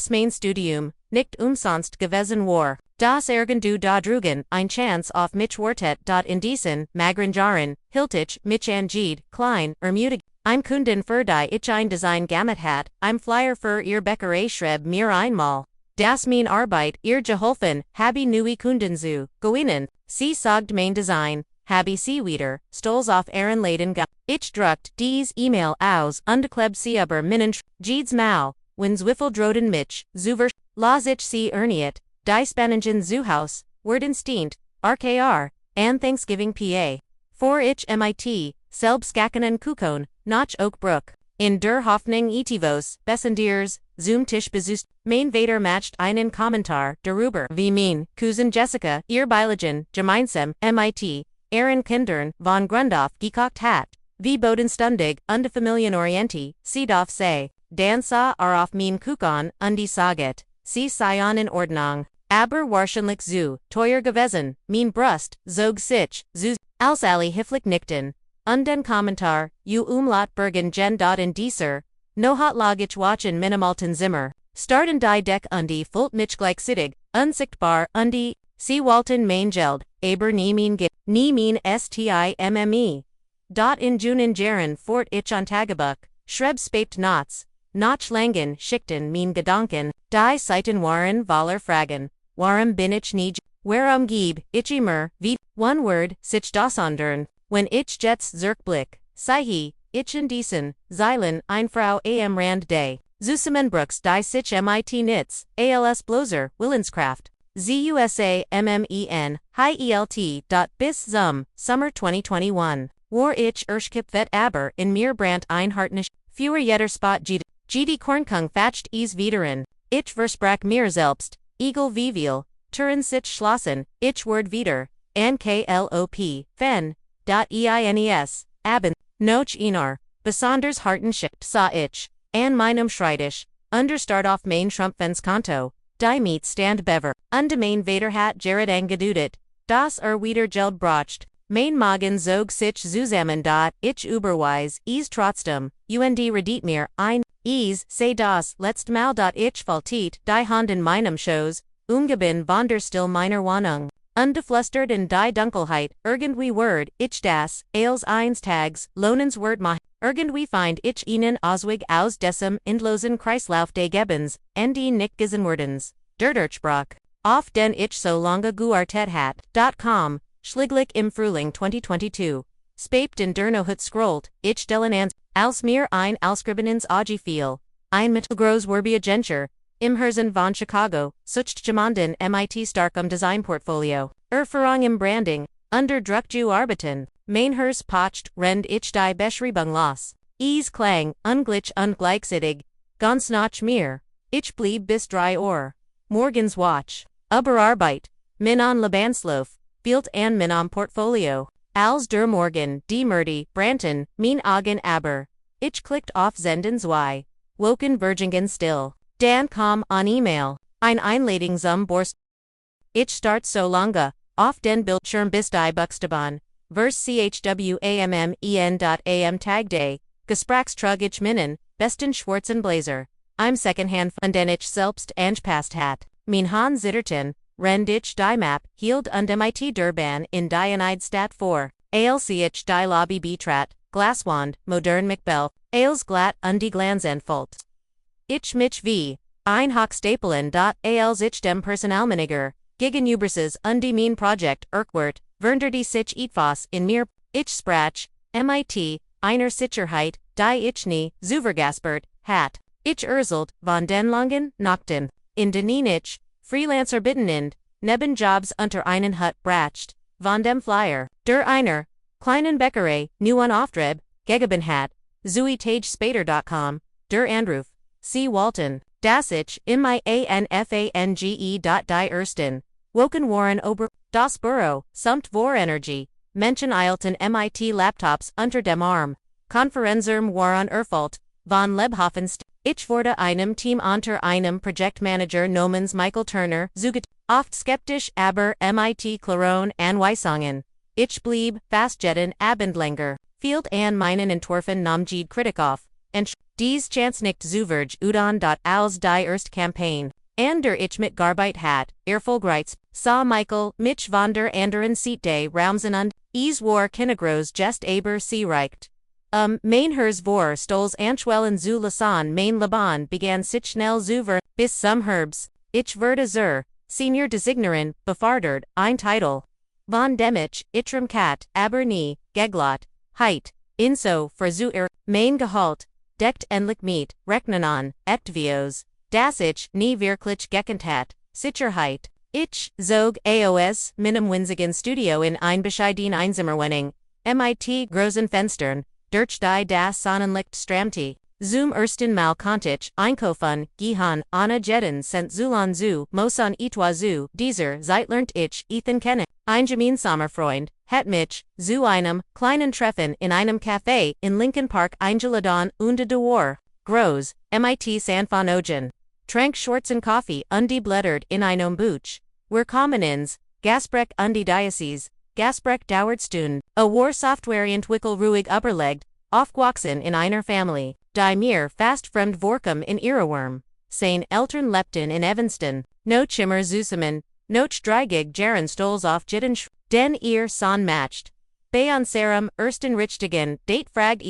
mein Studium, nicht umsonst gewesen war. Das Ergendu da Drugen, ein Chance auf mich Wartet. In diesen, Magren Jaren, Hiltich, mich anged, klein, Mutig. I'm Kunden für die ich ein Design Gamut hat, I'm Flyer für ihr Bäckerei Schreib mir einmal. Das mein Arbeit, ihr geholfen, habe neue Kunden zu gewinnen. Sie sagt mein Design, habe sie wieder, stolz auf ihren Laden Ich druckt dies E-Mail aus, undekleb sie aber minnen diesmal, wenn Zwiffel droden mich, zuver, las ich sie erniet, die Spaningen Zuhaus, Wordenstinkt, RKR, and Thanksgiving PA. For ich mit, Selbstachtung Kukon, nach Oakbrook. In der Hoffnung etivos, Bessendiers, zum Tisch besucht, mein Vater macht einen Kommentar, darüber, wie mein Cousin Jessica, ihr Beiligen, gemeinsam, mit, ihren Kindern, von Grund auf gekocht hat, wie bodenstundig, und Familienorienti, sie darf sei, dan sa auf mein Kukon, und die saget, sie seien in Ordnung. Aber wahrscheinlich zu teuer gewesen, mein Brust, zog sich, zu, als alle Hifflich nickten. Und den Kommentar, Umlaut bergen gen in dieser, no hat lag ich watchen minimalten Zimmer, starten die Deck die Fult mich gleichzeitig, unsichtbar, die, sie walten mein Geld, aber nie mein Stimme. In Junen Jaren fort ich an Tagebuch, schreib spät nachts, nach langen Schichten mein Gedanken, die Seiten waren voller Fragen, warum bin ich nicht, warum gib ich immer, wie, one word, sich das andern. When ich jets zurückblick, sei ich in diesen, Zeilen, ein Frau am Rand day, Zusammenbruchs die sich mit nichts, als Bloser, Willenskraft, ZUSA MMEN, Hi ELT. Bis zum, Summer 2021. War ich Erschkip aber in mir Brand Einhartnisch, fewer jetter Spot GD Kornkung facht wiederin, ich versprach mir selbst, Eagle Viviel, Turin sich schlossen, ich word wieder, NKLOP, Fen. Eines, Abend, noch Enar, besonders hartenschicht sah ich, an meinem Schreitisch, understart auf mein Schrumpfens Konto, die Miet stand bever, und mein Vater hat Jared angedudet, das wieder Geld brocht, mein Magen zog sich zusammen ich überweis, trotzdem, redet mir ein, sei das letzte Mal ich faltit die Hand in meinem Schoß, umgeben wanderstill meiner Wohnung. Undeflustert in die Dunkelheit, irgendwie word, ich das, als eins tags, lohnens word mach, irgendwie find ich ihnen Ausweg aus diesem endlosen Kreislauf des Gebens, die nicht gesehen Durchbruch. Auf den ich so lange gewartet hat. .com, Schliglich im Frühling 2022. Spaped in der Nohut scrollt, ich stellen als mir ein Ausschribenens Auge fiel. Ein mittelgroß werbe Agentur. Im Herzen von Chicago, sucht jemanden mit starkem Designportfolio. Erfahrung im Branding, under Druck zu arbeiten. Mein Herz pocht, rend ich die Beschreibung los. Klang, ungleichzeitig, ganz nach mir. Ich blieb bis 3 Uhr. Morgens Watch. Arbeit. Min on Lebenslauf, fehlt an meinem Portfolio. Als der Morgen, die Murdy, Branton, mein Augen aber. Ich klickt auf Senden zwei. Woken Virgingen still. Dan kam an E-Mail. Ein Einladung zum Borst. Ich start so lange, auf den Bildschirm bis die Buchstaben. Vers CHWAMMEN.am Tag Day. Gesprächstrug ich minnen, besten schwarzen Blazer. I'm secondhand von den ich selbst angepasst hat. Mein Han zitterten, rend ich die Map, hielt und mit Durban in die Stadt vor. Als ich die Lobby betrat, Glaswand, modern McBell, als glatt und die Glanzenfolt. Ich mich wie, ein Hochstapeln. Als ich dem Personalmanager, gegenüberses und die mein Projekt, Urquhart, Werner die sich etwas in mir, ich sprach, mit, einer Sicherheit, die ich nie, zuvergaspert, hat. Ich von den langen Nachten, in denen ich, Freelancer bittenind, Nebenjobs unter einen Hut bracht, von dem Flyer, der einer, kleinen Bäckerei, nu an Auftreb, gegeben hat, Tage-Spader.com, der Anruf. C. Walton, das ich, in my ANFANGE. Die ersten, Woken waren ober, das Büro, samt vor Energie, Menschen eilten mit Laptops unter dem Arm, Konferenzerm waren erfolgt, von Lebhafenst, ich wurde einem Team unter einem Projektmanager namens Michael Turner, zuget, oft skeptisch aber mit Klaron Anweisungen. Ich blieb, fastjetten Abendlänger, fehlt an meinen Entwürfen namjid Kritikoff, und dies Chance nicht zuverge Udon. Als die erste Campaign, an der ich mit Garbeit hat, Erfolgreiz, sa Michael, mich von der anderen Seite Raumsen und, es war Kinegros just aber sie reicht. Mein Herz vor Stolz Anschwellen zu Lausanne mein Laban begann sich schnell zu ver, bis zum Herbst, ich wurde zur, Senior Designerin, befördert, ein Titel. Von demich, ichrum Kat, aber nie, geglot, heit, inso, für mein Gehalt, deckt endlich mit, rechnen an, etvios, das ich, nie wirklich gekannt hat, Sicherheit. Ich zog AOS, minim winzigen Studio in ein bescheiden Einzimmerwohnung, MIT großen Fenstern, durch die das Sonnenlicht strömte. Zum ersten Mal konnte ich einkaufen gehen, ohne jeden Cent zu moson etwa zu dieser Zeit lernt ich Ethan kennen. Ein gemeinsamer Freund hat mich zu einem kleinen Treffen in einem Café in Lincoln Park eingeladen und war groß, MIT San Ogen. Trank schwarzen Kaffee und blättert in einem Buch. Wir kommen ins Gespräch und die Diocese. Gespräch dauert Stunden. A war Softwareentwickel ruhig überlegt, aufgewachsen in einer Familie, die mir fast fremd vorkam in ihrer Wurm. Sein Eltern lebten in Evanston. Noch immer zusammen, noch dreigig Jaren stolz auf jeden den ihr Son matcht. Bei unserem ersten richtigen Date fragt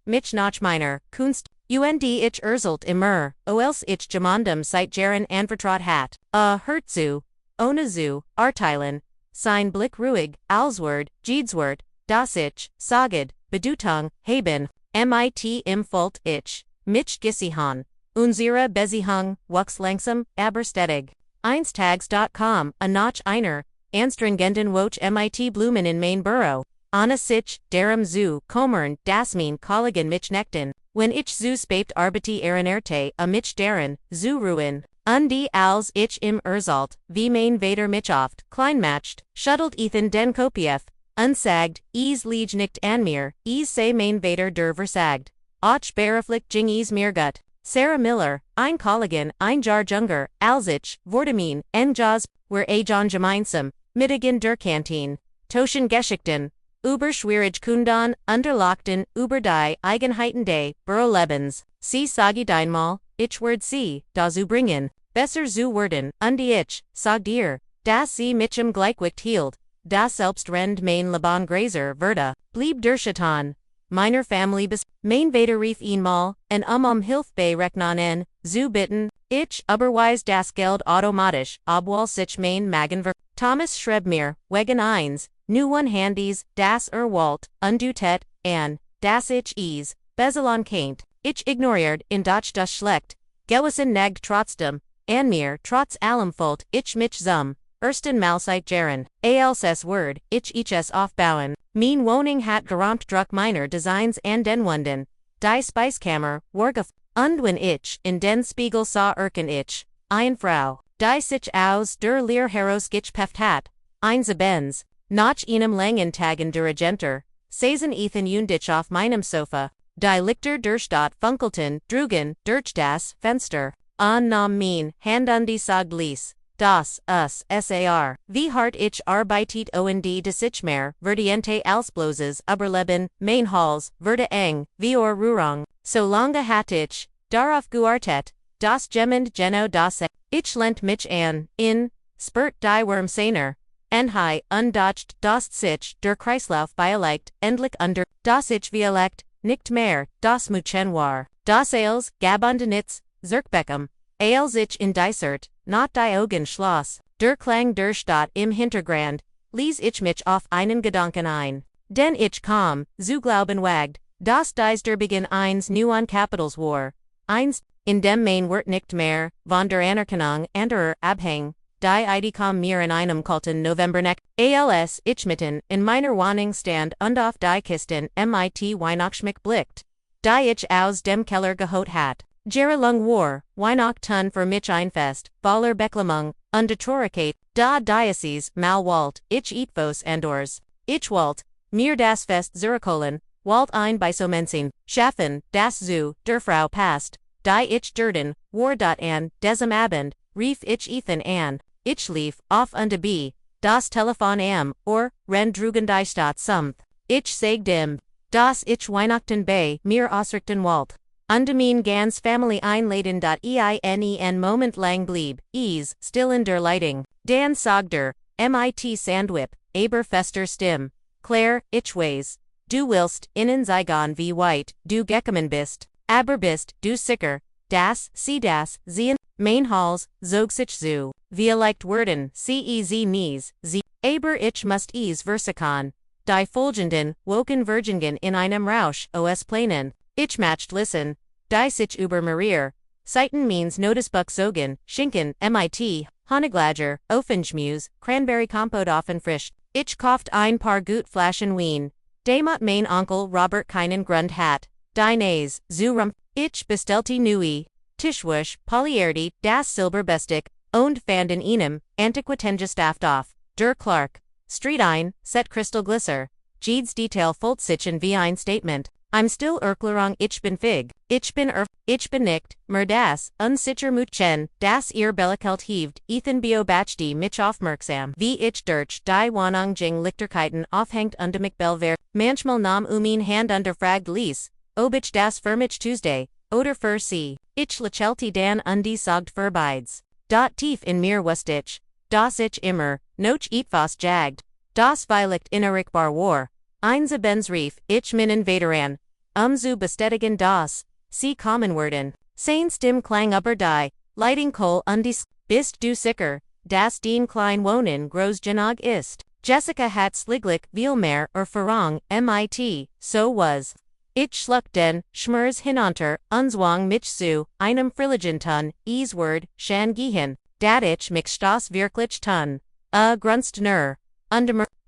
mich nach meiner Kunst. Ich erzählt immer, als ich jemandem seit Jaren anvertraut hat. Hört zu, ohne zu urteilen. Sein Blick ruhig, Alswort, Jeedswort, das ich, saged, Bedeutung, haben, mit im Fault ich, mich gesihan, unsere Beziehung, wuchs langsam, aber stetig. Einstags.com, a nach einer, anstrengenden Woche mit Blumen in mein Büro. Anna sich, darum zu, kommern, das mein Kollegen mich neckten. Wenn ich zu spät arbeite erinnerte a mich daran, zu ruhen. Und die als ich im Erzalt, wie mein Vater mich oft, klein macht, schuttelt Ethan den Kopiev, unsagt, es liegt nicht an mir, es sei mein Vater der versagt. Och bereflicht ging es mir gut. Sarah Miller, ein Kollegen, ein Jahr jünger, als ich, wurde mein, Jaws, were a John gemeinsam, mittigen der Kantin, Toschen Geschichten, über Schwierigkeiten, unterlachten, über die Eigenheiten des Büro-Lebens. Sie sage diesmal, ich werd sie, dazu bringen, besser zu werden, und ich, sag dir, dass sie mich im Gleichgewicht hielt, das selbst rend mein Leben gräser würde, blieb der Shaitan. Meiner Familie bis, mein Vater rief einmal, en Hilfe bei rechnen, zu bitten, ich, überweis das Geld automatisch, obwohl sich mein Magen ver. Thomas schrieb mir, wegen eins, nun Handys, das Walt, undutet, an, das ich es, bezelon kennt, ich ignoriert, in Dutch das schlecht, gewissen nagt trotzdem, an mir, trotz allem Fault, ich mich zum, ersten Mal seit Jaren, als Word, ich es aufbauen, mein Wohnung hat geräumt druck meiner Designs an den Wunden, die Speisekammer, wargef, und wenn ich, in den Spiegel sah ich, ein Frau, die sich aus der Lehr herausgepeft hat, ein Benz, nach einem langen Tagen Dirigenter, saßen Ethan und ich auf meinem Sofa, die Lichter der Stadt funkelten, drugen, durch das Fenster, nahm mein Hand an die sagt ließ, das, sar, wie hart ich arbeitet und des ich mehr, verdiente als bloßes Überleben, mein Hals, wurde eng, wie Rührung, so lange hat ich, darauf gewartet, das jemand Geno das ich lent mich an, in, spurt die Wurmseiner, enhai, undacht, das sich, der Kreislauf beilegt, endlich under, das ich violect, nicht mehr, das Muchen war, das als, gabunde nichts, Zirkbeckum, als ich in Dysert, not die Augen schloss, der Klang der Stadt im Hintergrund, ließ ich mich auf einen Gedanken ein. Denn ich kam, zu glauben wagt, dass dies der Beginn eins neuen Kapitals war. Eins, in dem mein Wort nicht mehr, von der Anerkennung anderer abhäng, die Idee mir in einem kalten Novemberneck, als ich mitten in meiner Wohnung stand und auf die Kisten mit Weihnachtsschmuck blickt, die ich aus dem Keller geholt hat. Jahrelang war, Weihnachten für mich ein Fest, voller Beklemung, und Traurigkeit, da Diocese mal walt, ich etwas anders. Ich wollt, mir das Fest zurückholen, wollt ein bei so Menschen, schaffen, das zu, der Frau passt, die ich dürden, war dort an, diesem Abend, rief ich Ethan an, ich lief, auf und ab, das Telefon am, drugen die Stadt sumpf. Ich sag dem, dass ich Weihnachten bei mir ausrichten wollt. Undemean gans family einladen.einen moment lang blieb, still in der Leitung. Dan sagte, mit Sandwip, aber fester Stim. Claire, ich weiß. Du willst, innen Zygon wie white, du gekommen bist. Aber bist, du sicher, das, sie das, sehen, main halls, zog sich zu. Wir leicht werden, cez nies, sie. Aber ich must versichern. Die folgenden, woken Virgingen in einem Rausch, os planen. Ich matched listen. Die sich über Marier. Seiten means Notesbuch zogen, Schinken, mit, Honiglager, Offenschmuse, Cranberry Compote offen frisch. Ich kauft ein paar gut Flaschen Wien. Demot mein Onkel Robert keinen Grund hat. Die Nays, zu ich bestellte neue. Tischwusch, Polyerdi, das Silberbestik, und fanden ihnen, antiquitenge Staft auf. Der Clark. Street ein, set Crystal Glisser. Jedes Detail Fultsichen wie ein Statement. I'm still Erklärung ich bin fig. Ich bin nicht, mer das, unsicher Mutchen, das ihr Bellikelt hievt, Ethan beobachti mich aufmerksam, wie ich durch die Wohnung jing Lichterkeiten aufhängt und mich belver, manchmal nahm mein Hand unterfragt ließ, ob ich das für mich Tuesday, oder für sie, ich lächelte dann und sagt für beides. Dot tief in mir wusste ich, dass ich immer, noch etwas jagd, das vielleicht innerrichbar war. Einze Bensrief, ich minen Veteran, zu bestätigen das, sie kommen werden. Sein Stim klang aber die, Leiting Kohl und bist du sicher, dass den klein Wohnen groß genug ist. Jessica hat sliglich viel mehr Erfahrung, mit, so was. Ich schluck den, Schmers hinunter, zwang mich zu, einem Frilligentun, Word, Shan gehen, dat ich mich stoss wirklich tun. Grunzt nur.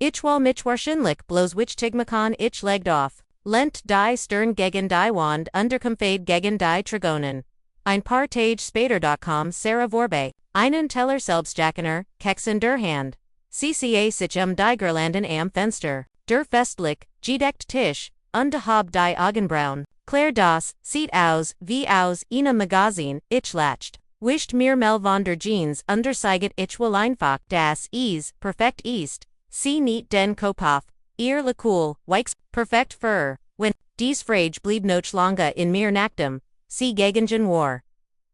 Ich will mich wahrscheinlich bloß wich tigmakon ich legt auf. Lent die Stern gegen die Wand unterkampfade gegen die Trigonen. Ein paar Tage später.com Sarah Vorbe, einen Teller Selbstjackener, Keks in der Hand. CCA sich die Girlanden am Fenster. Der festlich, gedeckt Tisch, und hab die Augenbrauen. Claire das, sieht aus, wie aus, einem Magazin, ich lacht. Wischt mir Mel von der Jeans unterseiget ich will einfach das perfekt ist. Sie nicht den Kopf, ihr le cool, Wikes, perfekt für, wenn, dies Frage blieb noch lange in mir Nacktem, sie gegengen war.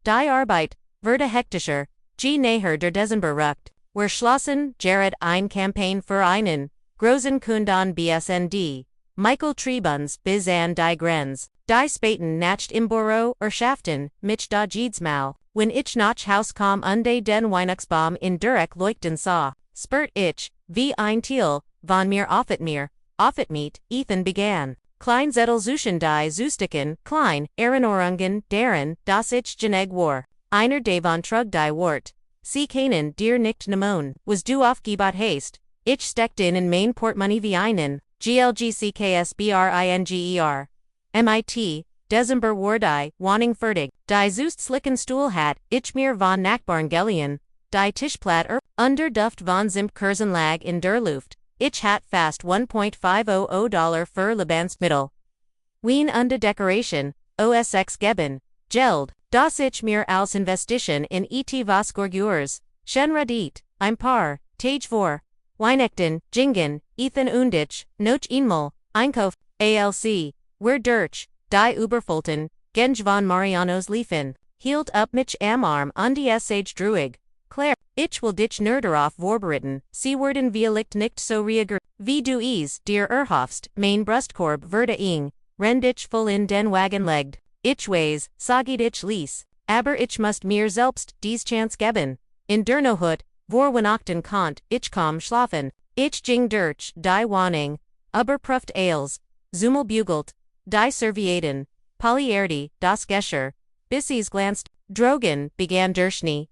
Die Arbeit, wurde hektischer, näher der Dezember rückt, wir schlossen, Jared ein Campaign für einen, großen Kunden BSND, Michael Trebuns bis an die Grenz, die Spaten nacht im Büro Schaften, mich da diesmal, wenn ich nach Haus kam und den Weihnachtsbaum in Durek leuchten sah, spürt ich, wie ein Thiel, von mir offet mit, Ethan begann. Klein Zettelzuschen die Zustiken, klein, Erinnerungen, deren, das ich geneg war. Einer davon trug die Wort. Sie keinen dir nicht nemon, was du aufgebat hast. Ich steckte in mein Portemonnaie wie einen, glgcksbringer. Mit, Dezember war die, Wohnung fertig. Die Zust slicken Stuhl hat, ich mir von Nachbarn geliehen. Die Tischplatte under Duft von Kursen lag in der Luft. Ich hat fast $1.500 für Lebensmittel. Wien und Decoration, OSX geben, Geld, das ich mir als Investition in etwas Gurgurs, Schenradit, ein paar, Tage vor, Weihnachten, Jingen, Ethan und ich, noch einmal, Einkauf, ALC, wir durch, die Überfolten, Genge von Marianos liefen, hielt up mich am Arm und die Sage druig. Claire, ich will dich nur darauf vorbereiten, sie werden vielleicht nicht so reagieren, wie du dir erhoffst, mein Brustkorb würde eng, wenn dich voll in den Wagen legt. Ich weiß, sagit ich ließ, aber ich must mir selbst dies Chance geben. In der Nohut, vor Weihnachten konnte ich kaum schlafen. Ich ging durch die Wohnung, überprüft alles, Zummel bugelt, die Servietten, Polyerdi, das Gescher, bis glanzt, Drogen, begann Derschnee,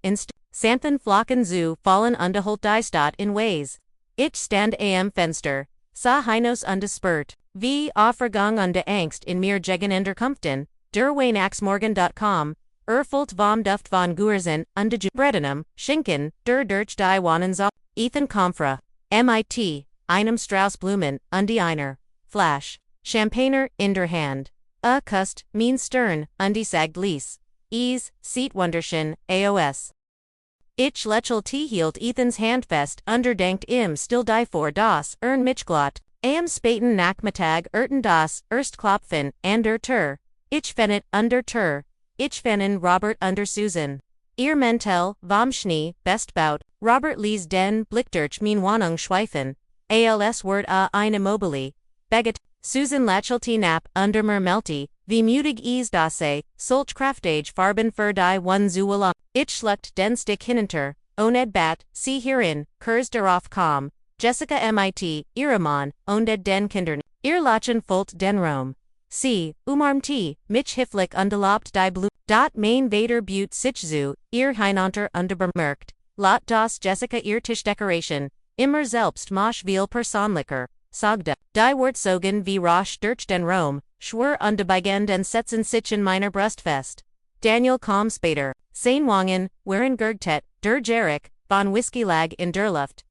Santhen flocken zu fallen underholt die Stadt in Ways. Ich stand am Fenster, sah Hinos undespert, wie Aufregung und Angst in mir gegeneinander kämpften, der Weihnachtsmorgen.com, erfüllt vom Duft von Gursen und Bredenum, Schinken, der durch die Wohnensau, Ethan Comfra, mit, einem Straußblumen und einer, Flash, Champagner in der Hand, Kust, mein Stern, und sagt ließ, seat Wunderschen, AOS. Ich lächelte hielt Ethans Hand fest, underdenkt still die vor das, mich glott, am Spaten Nachmittag das, Erstklopfen, ander Tur. Ich fennet under ter, ich fennen Robert under Susan. Ihr Mentel, vom Schnee, best bout, Robert Lees den Blickdurch min Wohnung schweifen, als Word eine mobili, Beget, Susan Lachelty Nap under mer Melty, wie mutig is dasse, solch Kraftage Farben für die one Zuelang, ich schluckt den Stick hinter, oned bat, see herein, Kurs darauf kom, Jessica mit, Iraman, oned den Kindern, ihr Lachen Folt den Rom. C. Umarmt, mich Hiflik undelabt die Blue. Main Vater Butte sich zu, ihr Heinonter unterbemerkt, Lot das Jessica ihr Tischdekoration, immer selbst mach viel Personlicher, sagte, die Wortsogen wie rasch durch den Rom, schwur undebeigen den setzen sich in meiner Brustfest. Daniel kam später, Seinwangen, waren Gergtet, der Jerich, von Whisky lag in der Luft,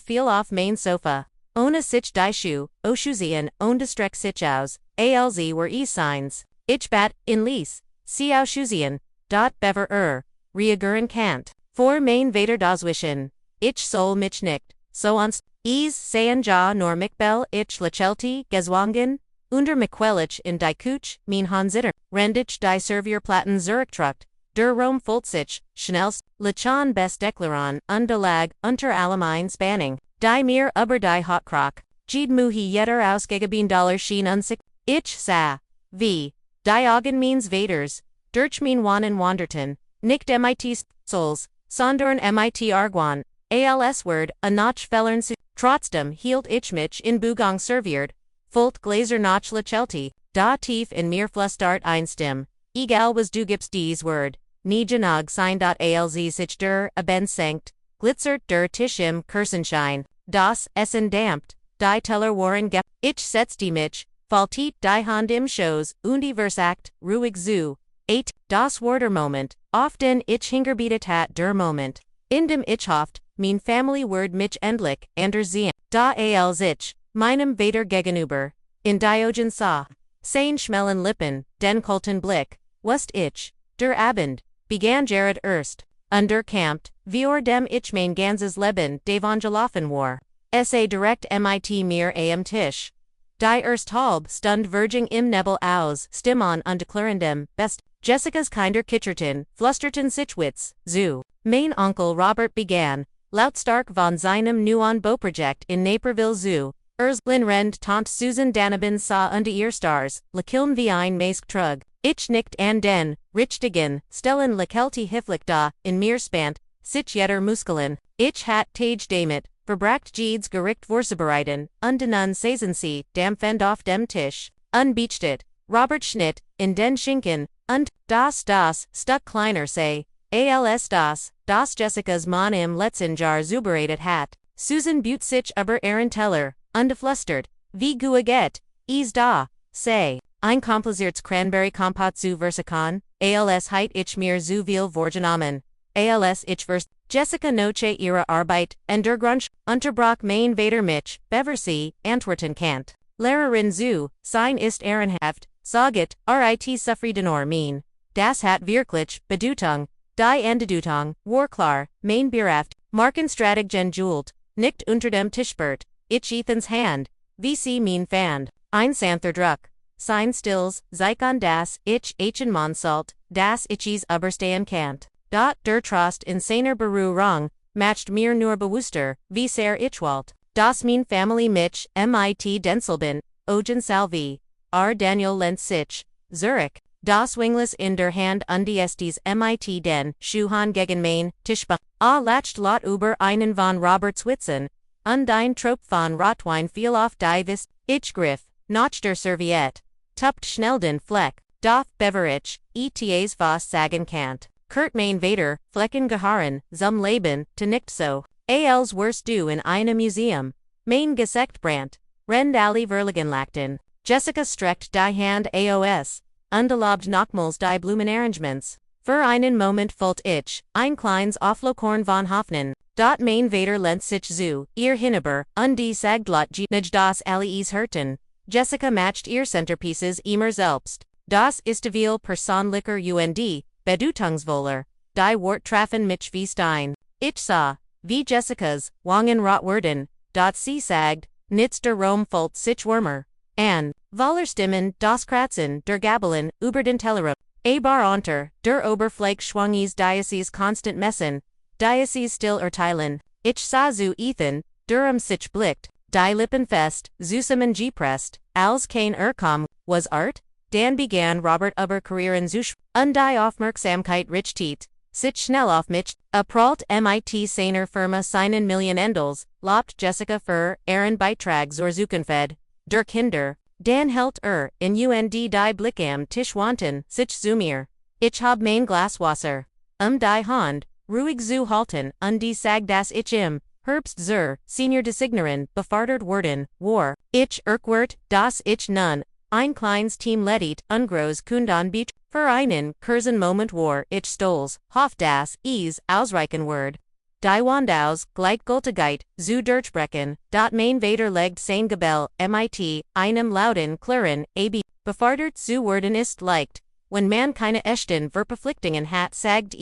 viel auf mein Sofa. Ohne sich die Schuh, Oshuzien, ohne Streck sich aus, alz were signs, ich bat, in Lies, sie Aushuzien, bever reaguren Kant, vor mein Vater daswischen, ich soll mich nicht, so ons, seien ja nor Mikbel ich lachelti, gezwangen, under Miquelich in die Kuch, min Hansitter, rendich die Servierplatten zurücktruckt, der Rom Fulzich, schnellst, lachan best deklaran, undelag, unter allgemein Spanning. Die mir über die Hotkrok, Jed muhi jetter ausgegeben Dollar schien unsig, ich sa, wie, die Augen means Vaters, durch mein Wannen wanderten, nicht mit Souls, sondern mit Argwan, als Word, a Notch fellern su, trotzdem hielt ich mich in Bugang serviert, Fult Glaser Notch lachelti, da tief in mir flustart einstim, egal was du gibst dies Word, nie genug sein. Alz sich der, ben senkt, glitzert der Tisch im Kersenschein. Das Essen dampt, die Teller waren gep, ich setzte mich, faltit die Hand im Schoß, und versagt, ruhig zu, das Worter Moment, often ich hingerbietet hat der Moment, in dem ich hofft, mein Family Word mich endlich, ander sehen, da alz ich, meinem Vater gegenüber, in Diogen sah, sein schmellen Lippen, den kalten Blick, wust ich, der Abend, begann Jared erst. Undercamped, vor dem ich mein ganzes Leben davongelaufen war. Sa direkt mit mir am Tisch. Die erst halb Stund verging im Nebel aus, Stimmon undeklarendem, best, Jessica's kinder Kitcherton, flusterten Sichwitz, zu. Mein Onkel Robert begann, lautstark von seinem neuen Bauprojekt in Naperville zu, Rend tant Susan Danabin sah unter ihr Stars, lekiln wie ein Maisk trug. Ich nicht an den, richtigen, stellen lekelti hiflik da, in mir spant, sich jetter Muskeln, ich hat tage damit, verbracht jedes Gericht vorzubereiten, nun saßen sie, dampfend auf dem Tisch, unbeachtet, Robert Schnitt, in den Schinken, und, das, stuck kleiner sei, als das Jessica's Mann im letzten Jahr zubereitet hat, Susan büht sich über ihren Teller, undeflustert, wie guaget, da, sei. Ein kompliziertes Cranberry-Kompott zu Versakan, als heit ich mir zu viel vorgenommen, als ich vers, Jessica noche ihre Arbeit, en der Grunch, unterbrach mein Vater mich, bever sie, antworten kant. Lehrerin zu, sein ist ehrenhaft, saget, rit zufriedenor mein. Das hat wirklich, Bedeutung, die Endedeutung, war klar, mein Beraft, Markenstrategen jult, nicht unter dem Tischbert, ich Ethans Hand, wie sie mein fand, ein Santher Druck. Sein Stills, Zeikon das, ich Monsalt, das ichis überstehen kant. Der Trost in seiner Berührung, matcht mir nur bewusster, wie sehr ich wollt. Das mein Family mich, mit Denselben, Ogen Salvi, Daniel Lenz sich, Zurich. Das Wingless in der Hand undiestes mit den, Schuhan gegen mein, Tischba. Lacht lot über einen von Roberts Witzen, ein Trop von Rotwein fiel auf die Wist, ich griff, nach der Serviette. Tuppt schnell den Fleck, doth Beverich, etas was sagen kant. Kurt mein Vater, Flecken gehaaren, zum Leben, to nicht so. Als worst du in einem Museum. Mein Gesächtbrand. Rend alle Verlagenlachten. Jessica streckt die Hand aus. Undelabt nochmals die Blumenarrangements. Für einen Moment folgt ich, ein kleines Auflokorn von Hoffnen. Mein Vater lehnt sich zu, ihr hinüber, die Sagdlot nicht das alles hörten. Jessica matcht ihr Centerpieces immer selbst. Das ist viel Personlicher Bedeutungsvoller. Die Worttrafen mich wie Stein. Ich sah, wie Jessicas, Wangen rot werden, sie sagt, nichts der Rom folgt sich warmer. an. Vollerstimmen, das Kratzen, der Gabeln, über den Tellerrand. Aber unter, der Oberfläche schwungies Diocese constant messen, Diocese still urteilen. Ich sah zu Ethan, Durham sich blickt, die Lippen fest, zusammen gepresst, als kein Erkom, was Art? Dan begann Robert über Karrieren zu und die Aufmerksamkeit richtet, sich schnell auf mich, pralt mit seiner Firma seinen Million Endels, lobt Jessica für ihren Beitrag zur Zukunft der Kinder. Dan hält in die Blick am Tisch wanten, sich zu mir. Ich hab mein Glas Wasser. Die Hand, ruhig zu halten, und die Sag das ich im Herbst zur Senior designerin befördert worden, war. Ich erkwart, das ich nun, ein kleines Team ledigt, ungroß Kundan Beach, für einen kurzen Moment war ich stolz, hoff das ausreichen word. Die Wandaus, gleichgültigkeit, zu durchbrechen, dat mein Vater legt sein Gebell, mit, einem lauten Klirren, befördert zu werden ist leicht, wenn man keine echten Verpflichtungen hat sagt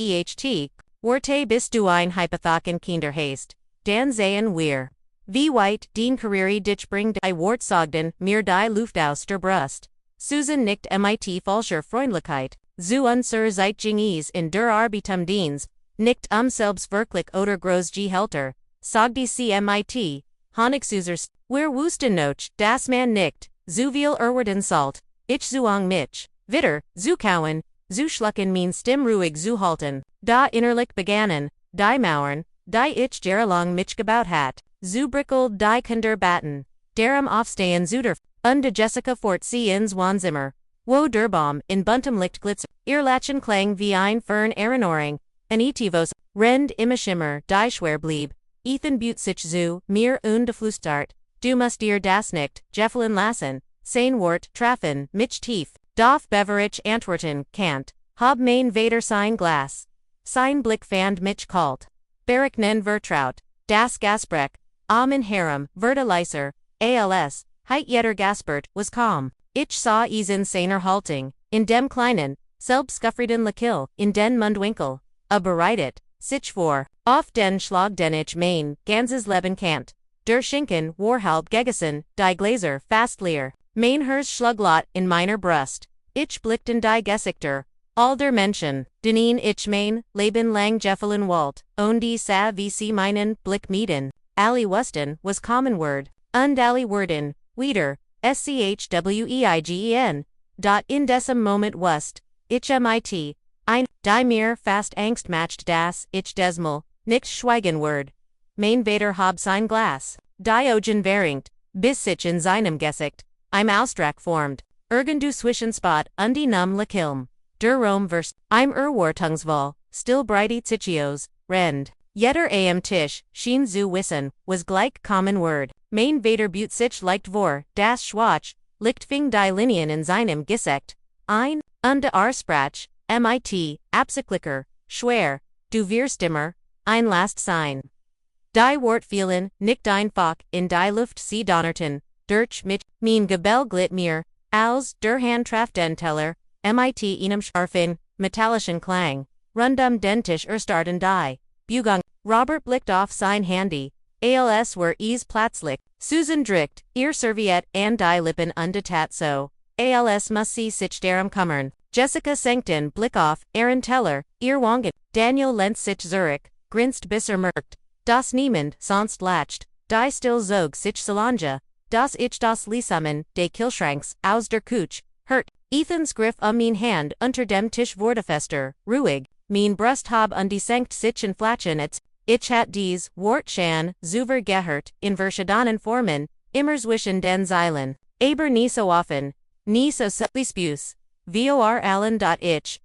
Warte bist du ein Hypothaken Kinder hast, dann sehen wir. Wie weit den Karriere dich bringt I Wort sagden, mir die Luft aus der Brust. Susan nickt mit falscher Freundlichkeit, zu unser Zeitgenies in der Arbeitsdienst, nicht selbst wirklich oder groß Gehälter, sagte sie mit, Honigsusers, wir wussten noch, das man nicht, zu viel werden salt, ich zuang mich, Witter, zu kauen, zu schlucken mein Stimm ruhig zu halten, da innerlich begannen, die Mauern, die ich jahrelang mich gebaut hat, zu brickel die Kinder batten, darum aufstehen zu der, und Jessica fort sie ins Wohnzimmer, wo der Baum in buntem Lichtglitzer, ihr Latschen klang wie ein Fern Erinnerung, en etivos, rend immer Schimmer, die schwer blieb, Ethan büt sich zu, mir und Flustart, du musst dir das nicht, Jeffelin lassen, sein Wort, trafen, mich tief, darf beverage antworten, kant, hab mein Vater sein Glas, sein Blick fand mich kalt, Barak nen vertraut, das Gasbrek, Amen Harem, Verta Leiser, als, heit jeder Gaspert, was calm, ich sah in seiner Haltung, in dem kleinen, selbstgefrieden Lakill, in den Mundwinkel, bereitet, sich vor, auf den Schlag den ich mein, ganzes Leben kannt, der Schinken, war halb gegessen, die Gläser, fast leer, mein Herz schlaglot in meiner Brust, ich blickten die Gesichter, all der Menschen, denen ich mein, Leben lang Jeffelin Walt, und die sa wie sie meinen, Blick mieden, alle wussten, was common word, und alle werden, wieder, schweigen, dot in diesem Moment wust, ich mit, ein, die mir fast Angst macht das, ich diesmal, nicht schweigen word. Mein Vater hab sein Glas, die Augen verringt, bis sich in seinem Gesicht, im Ausdruck formt, irgendu zwischen Spot und die Numm Lakilm, der Rom vers, im Wartungsval, still brighty Zichios, rend. Jeder am Tisch, schien zu wissen, was gleich common word. Mein Vater büt sich leicht vor, das Schwach, liegt fing die Linien in seinem Gesicht, ein, und der Sprach, mit, absichtlicher, schwer, du wirst immer, ein last sein. Die Wort fielen, nicht einfach, in die Luft sie donnerten, durch mich, mein Gebell glitt mir, als, der Hand traf den Teller, mit einem scharfen, metallischen Klang, rundum den Tisch erstarten die, Bugang, Robert blicked auf sein Handy, als were plötzlich, Susan drückt, ihr Serviette and die Lippen undetat so, als muss sie sich darum kümmern. Jessica senkt den Blick auf, ihren Teller, ihr Wangen, Daniel lehnt sich zurück, grinst bis merkt, dass niemand sonst lacht, die still zog sich Solange, dass ich das Liesamen, de Kilschranks, aus der Kuch, hört, Ethans Griff mein Hand unter dem Tisch wurde fester, ruhig, mein Brust hab und die senkt sich in Flatschen ich hat dies, Wort schon, zuver gehört, in verschiedenen Formen, immer zwischen den Zeilen, aber nie so offen, nie so subtly vor allen ich,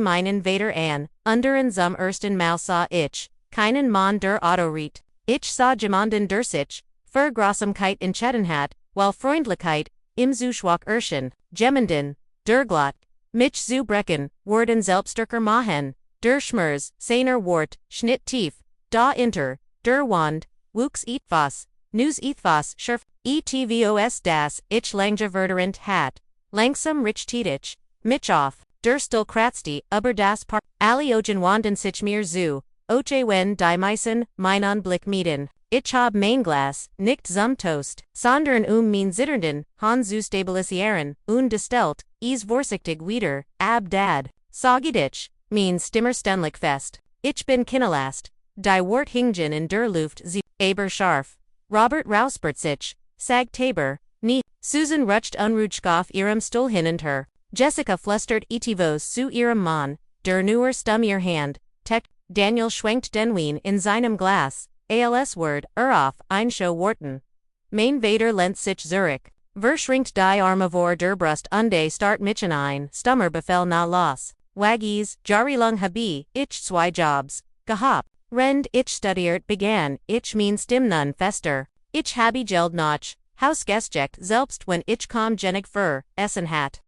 meinen Vater an, unteren zum ersten Mal sah ich, keinen Mann der Autoriet, ich sah jemanden der sich, für Grausamkeit entschieden hat, weil Freundlichkeit, im Zuschwach erschien, jemanden, der glatt, mich zu brechen, worden selbststärker machen, der Schmerz, seiner Wort, schnitt tief, da inter, der Wand, wuchs etwas, news etwas, schärf, etvos das, ich lange verderend hat, langsam richtetich, mich auf, der still kratzte, über das Paar, alle Ogen wanden sich mir zu, oche wenn die meisten, meinen Blick mieden, ich hab mein Glas, nicht zum Toast, sondern mein Zitternden, han zu stabilisieren, und gestellt, vorsichtig wieder, ab dad, sag ich, mein Stimmer ständig fest. Ich bin kinelast, die Wort hingen in der Luft, sie, aber scharf. Robert rouspert sich, sag Tabor, nie, Susan rutscht unruhig auf ihrem Stuhl hin und her. Jessica flüstert etivos zu ihrem Mann, der nur stumm ihr Hand, tech, Daniel schwenkt den Wein in seinem Glas, als Word, auf, ein Show Worten. Mein Vater lehnt sich zurück. Verschrinkt die Arme vor der Brust und start mich ein, Stummer befell na los. Waggies, jahrelang habe ich zwei Jobs gehabt. Rend ich studiert begann, ich mein Stimm nun fester. Ich habe geld noch, Hausgestjekt selbst wenn ich kaum genig für Essen hat.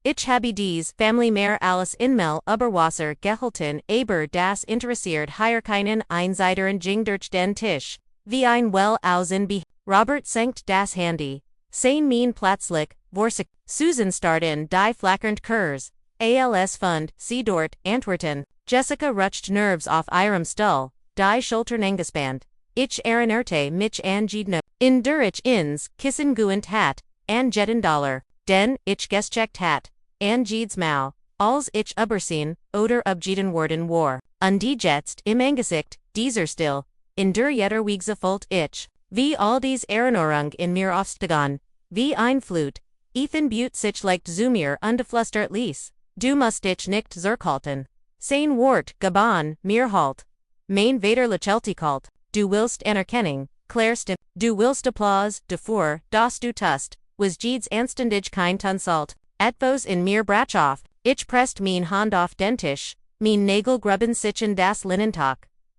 Ich habe dies Family mehr alles inmel Überwasser gehalten, aber das interessiert hier keinen Einsiederen ging durch den Tisch. Wie ein well außen be. Robert senkt das Handy. Sein mein plötzlich, vorsig. Susan start in die flackernd Kurs. Als Fund, sie dort, Antworten. Jessica rutscht nerves auf ihrem Stuhl, die Schultern engespannt. Ich erinnerte mich an Jedno. In der ich ins Kissen guent hat, an jeden Dollar, den ich gestcheckt hat, an diesmal, als ich übersehen, oder abgeden worden war. Und die jetzt im Angesicht, dieser still, in der jeder Wiegse fult ich, wie all dies Erinnerung in mir aufstegan, wie ein Flut, Ethan Butte sich leicht zu mir ungeflüstert ließ. Du musst ich nicht zurückhalten. Sein Wort, geban, mir halt. Mein Vater lächelte kalt. Du willst Anerkennung, klärst du willst Applaus, davor, das du tust, was jedes anständig kein Tunsalt, etwas in mir brach auf, ich presst mein Hand auf den Tisch, mein Nägel grubben sich in das Linnentuch.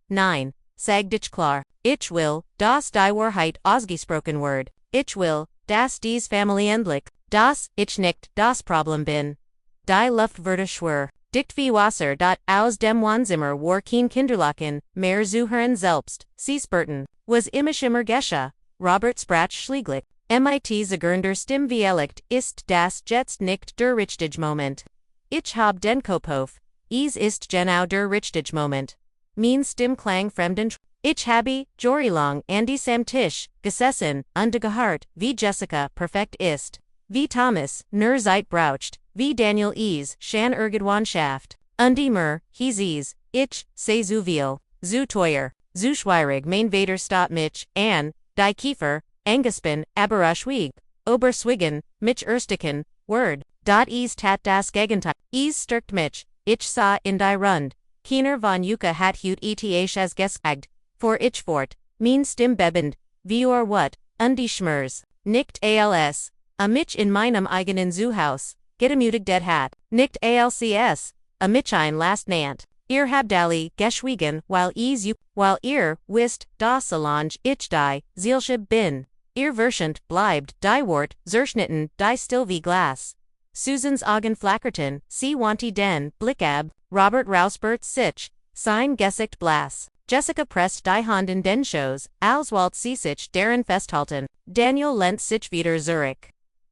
Nein, sag dich klar, ich will, dass die Wahrheit ausgesprochen wird, ich will, dass dies Familie endlich, dass ich nicht das Problem bin. Die Luft würde schwer. Dicht wie Wasser dot aus dem Wohnzimmer war kein Kinderlachen, mehr zu hören selbst, sie spurten, was immer Gesche, Robert sprach schlieglich, mit zergernder Stimm wie ist das jetzt nicht der richtige Moment. Ich hab den Kopf, ist genau der richtige Moment. Mein Stimm klang fremden, ich habe, jahrelang an diesem Tisch, gesessen, und gehört, wie Jessica perfekt ist, wie Thomas, nur Zeit braucht, wie Daniel Shan Ergedwanschaft, und immer, ich sei zu viel, zu teuer, zu schwierig mein Vater stop mich, an, die Kiefer, angespan, aber schwieg, oberswigen, mich ersticken, word, dot tat das Gegenteil, stärkt mich, ich sah in die Rund, keiner von Yuka hat hut as gesagt, for ich fort, mein Stimm bebend, wie what, und die Schmers, nicht als, a mich in meinem eigenen Zuhaus. Gedemutig dead hat, nicht alcs, a mich ein last nant. Ihr habt alle geschwiegen, while ihr wisst, das Solange ich die Zielschib bin. Ihr verschont bleibt die Wort, zerschnitten, die still wie Glas. Susans Augen flackerten, sie wanti den Blickab, Robert Rouspert sich, sein Gesicht blass. Jessica presst die Hand in den Schoß, als wollt sie sich deren festhalten. Daniel lehnt sich wieder zurück.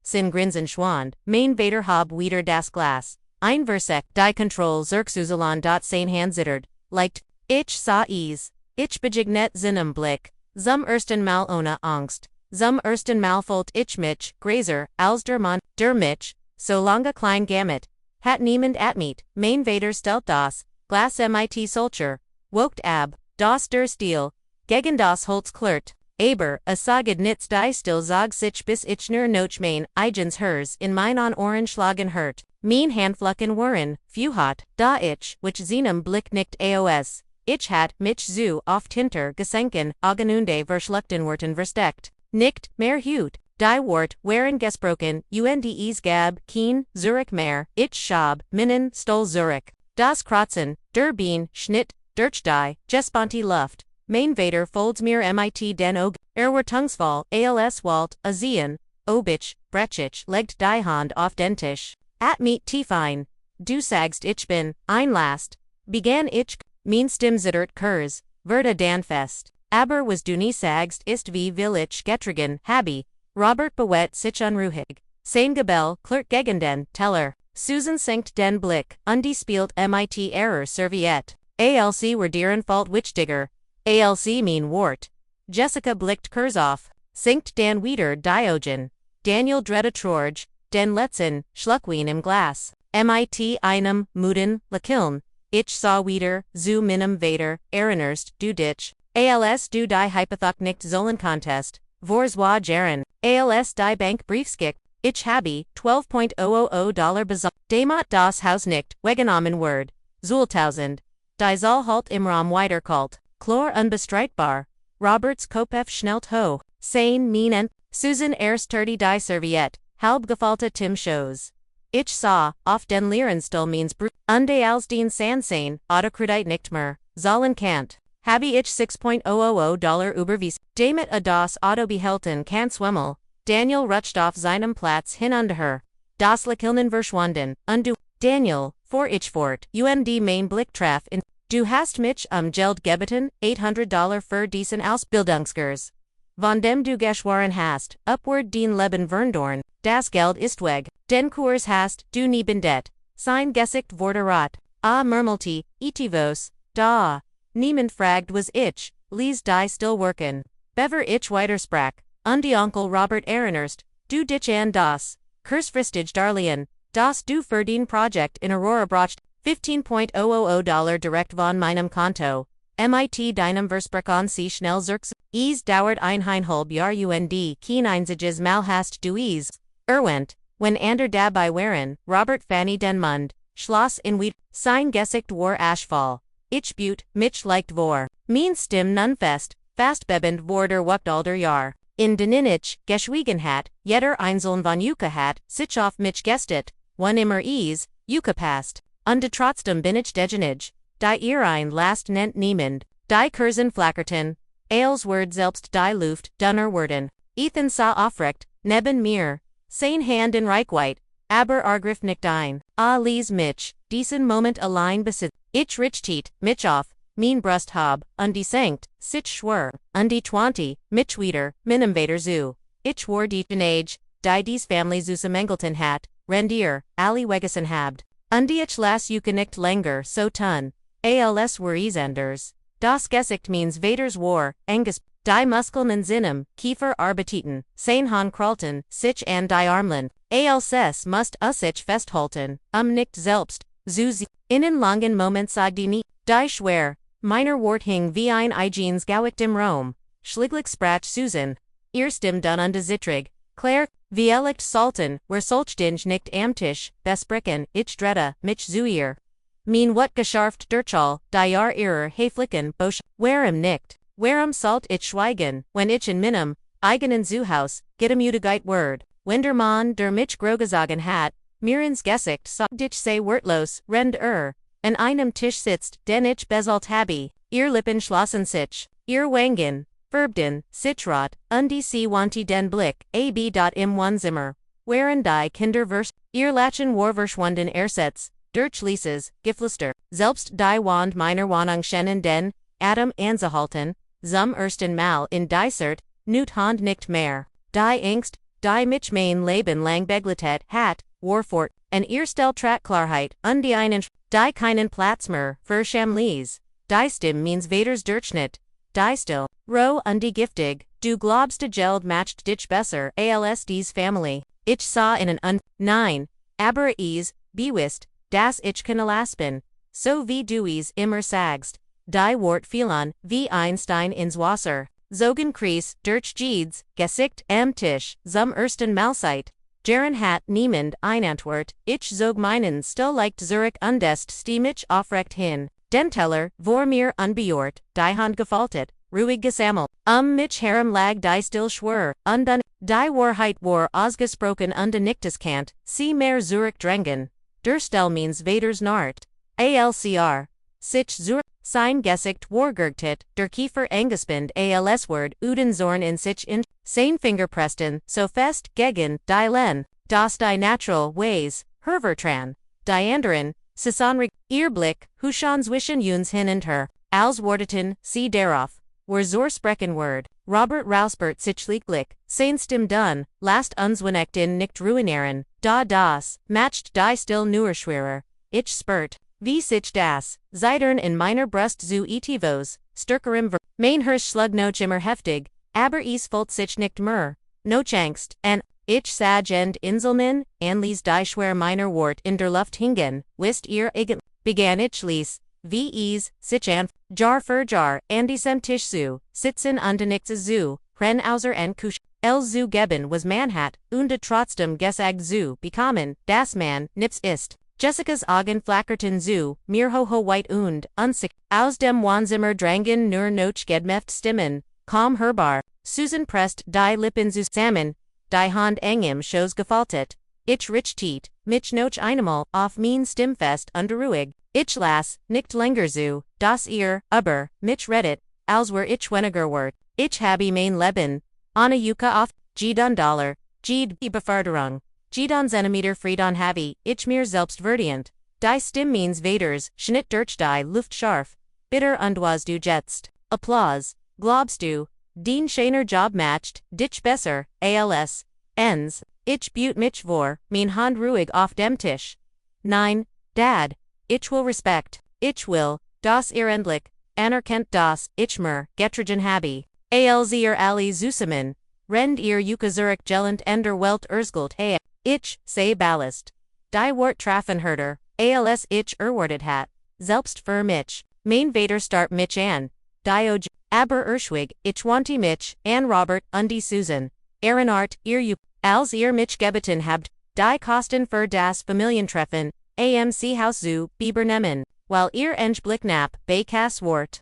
Sin Grenzen schwand, mein Vater hab wieder das Glas. Ein Versek, die Kontrolle zurückzuzeln sein Hand zittert, leicht, ich sah ich begegnet seinem Blick, zum ersten Mal ohne Angst, zum ersten Mal folgt ich mich, gräser, als der Mann, der mich, so lange klein gammet, hat niemand atmet, mein Vater stellt das, Glas mit Solcher, wogt ab, das der Stil, gegen das Holz klirrt. Aber, a saged nichts die still zog sich bis ich nur noch mein eigens hers in mein on Ohren schlagen hört, mein Handflucken waren, fuhat, da ich, which seinem Blick nicht aos, ich hat mich zu oft hinter gesenken, augenunde verschluckten Worten versteckt, nicht mehr hut, die Wort waren gesprochen, undes gab, keen, Zurich mehr, ich schab, minnen, stol Zurich, das Kratzen, der Bean, Schnitt, durch die, gespanti Luft. Mein Vater folds mir mit den Augen, war Tungsfall, als Walt, a Zien, Obich, Brechich, legt die Hand auf den Tisch. Atmet tiefein. Du sagst ich bin, ein Last. Begann ich, mein Stimm zittert Kurs, Verda dan fest. Aber was du nie sagst ist wie will ich getrigen, habe. Robert bewet sich unruhig. Sein Gebell, klirrt gegen den Teller. Susan senkt den Blick, undespielt mit Error Serviette. ALC were deren Fault Witchdigger. ALC mean Wort. Jessica blickt Kurzoff, sinkt Dan wieder Diogen, Daniel Dreda Trorge, den letzten, Schluckwien im Glas, mit einem Muden, Lakiln, ich saw wieder, zu minim Vater, Ehrenerst, du dich, als du die Hypothek nicht zollen contest, vors war Jaren, als die Bank Briefskick, ich habe $12,000 bezahlt, Damat das Haus nicht, weggenommen Word, Zultausend, die Zahl halt im Raum weiterkalt, Chlor unbestreitbar, Roberts Kopf schnellt ho, sein Minen, Susan erst die Serviette, halb gefalte Tim shows. Ich sah, auf den Lierenstuhl means unde als den Sansein, autokrudite nicht mehr, zahlen kant. Habe ich $6,000 überwies, damit das Auto behalten kann Swemmel, Daniel rutscht auf seinem Platz hin unter her. Das Lakilnen verschwunden, und du, Daniel, vor ich fort, mein Blick traf in, du hast mich Geld gebeten, $800 für diesen Ausbildungsgers. Von dem du geschworen hast, upward den Leben verndorn, das Geld ist weg, den Kurs hast du nie bendet, sein Gesicht wurde rot, murmelte, itivos, da, niemand fragt was ich, lies die still worken, bever ich weitersprach, und die Onkel Robert Ehrenerst, du dich an das, kursfristig Darlehen, das du für den Projekt in Aurora brocht, $15,000 direkt von meinem Konto, mit deinem Versprechen sie schnell zurück, es dauert eineinhalb Jahr und kein einziges Mal hast du es, erwähnt, wenn ander dabei waren, Robert Fanny den Mund, Schloss in Wied, sein Gesicht war Aschfall, ich büt, mich leicht vor, mein Stimm nun fast bebend vor der Wuchtalder Jahr. In den ich, geschwiegen hat, jeder einzeln von Yuka hat, sich auf mich gestet, wann immer es, Yuka passt, und trotzdem bin ich degenig, die ihr ein last nennt niemand, die Kursen flackerten, als Word selbst die Luft, dunner worden, Ethan sah aufrecht, neben mir, sein Hand in Reichweite, aber Argriff nicht ein, lies mich, diesen Moment allein besitzt, ich richtet, mich auf, mein Brust hab, und die sankt, sich schwör, und die 20, mich wieder, minim Vater zu, ich war die Age, die dies Family zusammengelten hat, rendier, alle wegessen habt, und die ich las Yuka nicht länger so tun, als were es anders, das Gesicht means Vaters war, Angus, die Muskeln Sinnem, Kiefer arbetiten, sein Han kralten, sich an die Armlen, als must sich festhalten, nicht selbst, zu sie, innen langen Moment sag die nie, die schwer, meiner Wort hing wie ein Eigenes Gauicht im Raum, schliglich sprach Susan, ihr Stimm dun unde Zittrig, Claire, Vielicht salten, wer solchdinge nicht am Tisch, besprechen, ich dreda, mich zu ihr. Mein wat gescharft Durchall, die Jahr ihrer Heflicken, bosch, warum nicht, warum salt ich schweigen, wenn ich in meinem, eigenen Zuhaus, gedemutigkeit word, wenn der Mann der mich grogesagen hat, mirens Gesicht sagt ich sei wortlos, rend an einem Tisch sitzt, den ich bezahlt habe, ihr Lippen schlossen sich, ihr Wangen, verbden, sich rot, und sie wanti den Blick, im Wohnzimmer, waren die Kinder ihr Lachen war verschwunden ersetzt, durch Lieses, Geflüster, selbst die Wand meiner Wohnung scheinen den, Adam anzuhalten, zum ersten Mal in die nüt Hand nicht mehr, die Angst, die mich mein Leben lang begleitet hat, war fort, en ihr stellt Klarheit, und die einen, die keinen Platz mehr, für Schamlies, die Stimm means Vaters Durchschnitt, die still, roh und die giftig, du glaubst de Geld matcht dich besser, als dies Family, ich sah in nein, aber es, bewusst, das ich kann elaspen, so wie du es immer sagst, die Wort fielen, wie Einstein ins Wasser, zogen Kreis, durch Jeeds, Gesicht am Tisch, zum ersten Mahlzeit, Jaren hat niemand ein Antwort, ich zog meinen still leicht Zurich undest stimmig aufrecht hin, den Teller, vor mir unbeort, die Hand gefaltet, ruhig gesammelt, mich herem lag die still schwör, undun, die Wahrheit war ausgesprochen und nichts kant, sie mehr Zurich drängen, der Stell means Vaters Nart, alcr, sich Zurich, sein Gesicht war gergtet, der Kiefer angespind als Word uden Zorn in sich in, sein Fingerpresten, so fest, gegen, die Len, das die natural ways, hervertran, die anderen, Sisonrig, ihr Blick, Huschan zwischen uns hin und her, als Worteten, sie darauf, war zur sprechen Word, Robert Rausbert sich lieglich, sein Stimm dun, last unswenektin nicht ruinieren, da das, matcht die still nur schwerer, ich spurt, wie sich das, Zeitern in meiner Brust zu etivos, Stärkerim mein Hirsch schlug noch immer heftig, aber es folgt sich nicht mehr, noch Angst, and ich sag and Inselman, anlies die schwer meiner Wort in der Luft hingen, wisst ihr eigentlich, begann ich lies, wie es, sich an, Jar für Jar, an diesem Tisch zu, sitzen und nichts zu, Ren außer en Kusch, zu geben was man hat, und trotzdem gesagt zu bekommen, das man, nichts ist. Jessica's Augen flackerten zu, mir ho white und, unsick, aus dem Wohnzimmer drangen nur noch gedmäfft Stimmen, kaum hörbar. Susan presst die Lippen zusammen, die Hand engem Schoß gefaltet. Ich richtet, mich noch einmal auf mein Stimmfest unruhig. Ich las, nicht länger zu, das ihr, aber, mich redet, als wär ich weniger wert. Ich habe mein Leben, Anna Yuka auf, Gidon Dollar, Gid die Beförderung, Gidon Zentimeter Friedon habe, ich mir selbst verdient. Die Stimme means Vaters, Schnitt durch die Luft scharf, bitter und was du jetzt. Applause, glaubst du, den scheiner Job matcht, dich besser, als, ens, ich büt mich vor, mein Hand ruhig auf dem Tisch. Nein, Dad, ich will Respekt, ich will, das ihr endlich, anerkennt das, ich mir, getrigen habe, als ihr alle zusammen, rend ihr Yuka Zurich gelend ender Welt erzgult he, ich, sei ballast. Die Wort Traffenherder, als ich erwartet hat, selbst für mich, mein Vater start mich an, die aber Schwieg, ich wanti mich, an Robert, und die Susan, Art, ihr Yuka, als ihr mich gebeten habt, die Kosten für das Familientreffen, AMC Haus zu Biebernehmen, weil ihr Blick knapp, bei Kass Wort.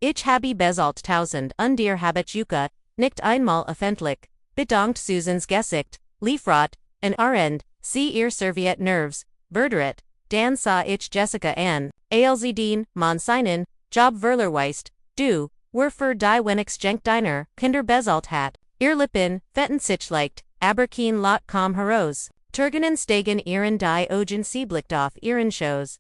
Ich habe bezahlt 1000 und ihr habet Yuka, nicht einmal öffentlich, bedankt Susans Gesicht, liefrat, an Arend, sie ihr Serviette Nerves, verderet, dan sah ich Jessica an, als den, man seinen, Job verlerweist, du, were für die Wenigstens Diner, Kinder bezahlt hat, ihr Lippen, fetten sich leicht, aber kein Lot kam heraus, Turgenen stegen ihren die Ogen Sieblicht auf ihren Shows.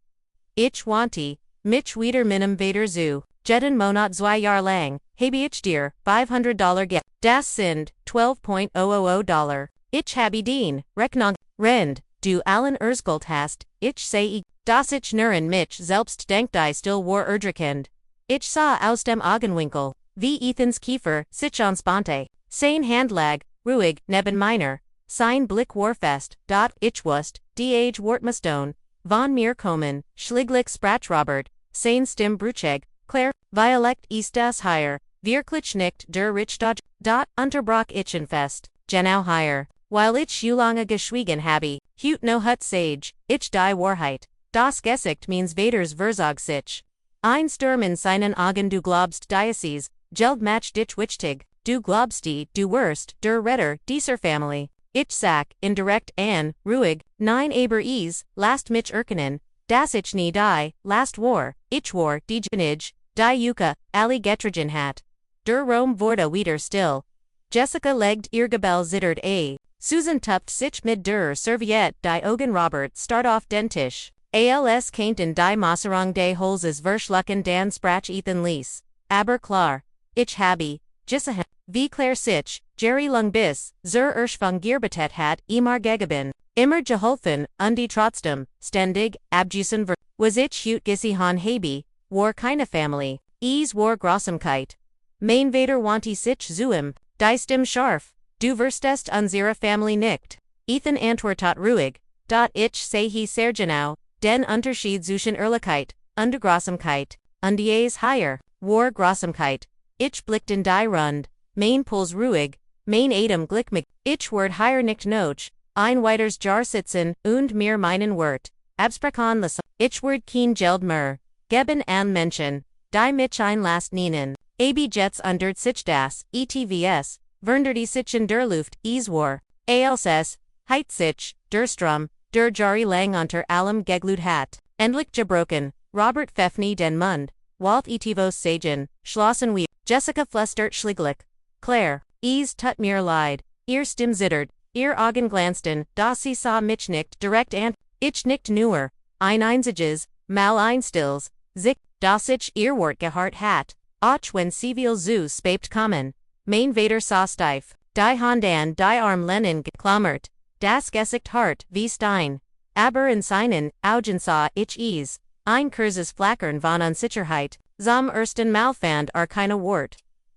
Ich wanti, mich wieder minim Vater zu, jeden Monat 2 Jahr lang, habe ich dir, $500 get, das sind, $12,000. Ich habe den, Rechnung, rend, du allen erzgult hast, ich sei, dass ich nuren mich selbst denk die still war erdrückend. Ich sah aus dem Augenwinkel, wie Ethans Kiefer, sich anspannte, sein Handlag, ruhig, neben meiner, sein Blick war fest, ich wusste, die Age Wortmastone, von mir kommen, schlieglich sprach Robert, sein Stimm bruchig, Claire, Violett ist das hier, wirklich nicht der Rich unterbrach ich fest, genau hier, weil ich so lange geschwiegen habe, hut no hut sage, ich die Wahrheit, das Gesicht means Vaters Verzog sich. Ein Sturm in seinen Augen du glaubst Diocese, geld match dich wichtig, du glaubst die, du wirst, der Retter, dieser Family. Ich sag, indirekt an, ruhig, nein aber last mich erkennen, das ich nie die, last war, ich war, die Genij, die Yuka, alle getrigen hat. Der Rom wurde wieder still. Jessica legt ihr Gebell zittert Susan tupft sich mit der Serviette die Augen Robert start auf den Tisch. Als kainten die Maserung des Holzes verschlucken dan sprach Ethan Lees. Aber klar, ich habe, Gissahen, wie Claire sich, Jerry Lung bis, zur Erschwung Gierbetet hat, gegeben, immer geholfen, und die trotzdem, ständig, abjusen was ich hut gisihan habe, war keine Family, war Grossamkeit. Mein Vater wanti sich zuim, die Stimm scharf, du wirstest unsere Family nicht. Ethan antwortet ruhig, ich sei he sehr genau, den Unterschied zwischen Ehrlichkeit, und Grossamkeit, und dies hier, war Grossamkeit. Ich blickt in die Rund, mein Puls ruhig, mein Atem glickmig, ich word hier nicht noch, ein weiters Jar sitzen, und mir meinen Wort, absprechen lassen, ich word kein Geld mehr, geben an Menschen, die mich ein last nennen, ab Jets under sich das, ETVS, verndert sich in der Luft, war, als heit sich, der Strom, der Jari lang unter allem geglut hat, endlich gebrochen, Robert Pfeffni den Mund, Walt etivos sagen, schlossen wie, Jessica flestert schlieglich, Claire, tut mir leid, ihr Stimm zittert, ihr Augen glanzten, da sie sah mich nicht direkt an, ich nicht nur, ein einziges, mal ein stills, sich, das ich ihr Wort gehart hat, auch wenn sie viel zu spät kommen, mein Vater sah steif, die Hand an die Arm Lenin geklammert, das Gesicht hart wie Stein, aber in seinen Augen sah ich ein kurzes Flackern von Unsicherheit, zum ersten Mal fand keine Wort.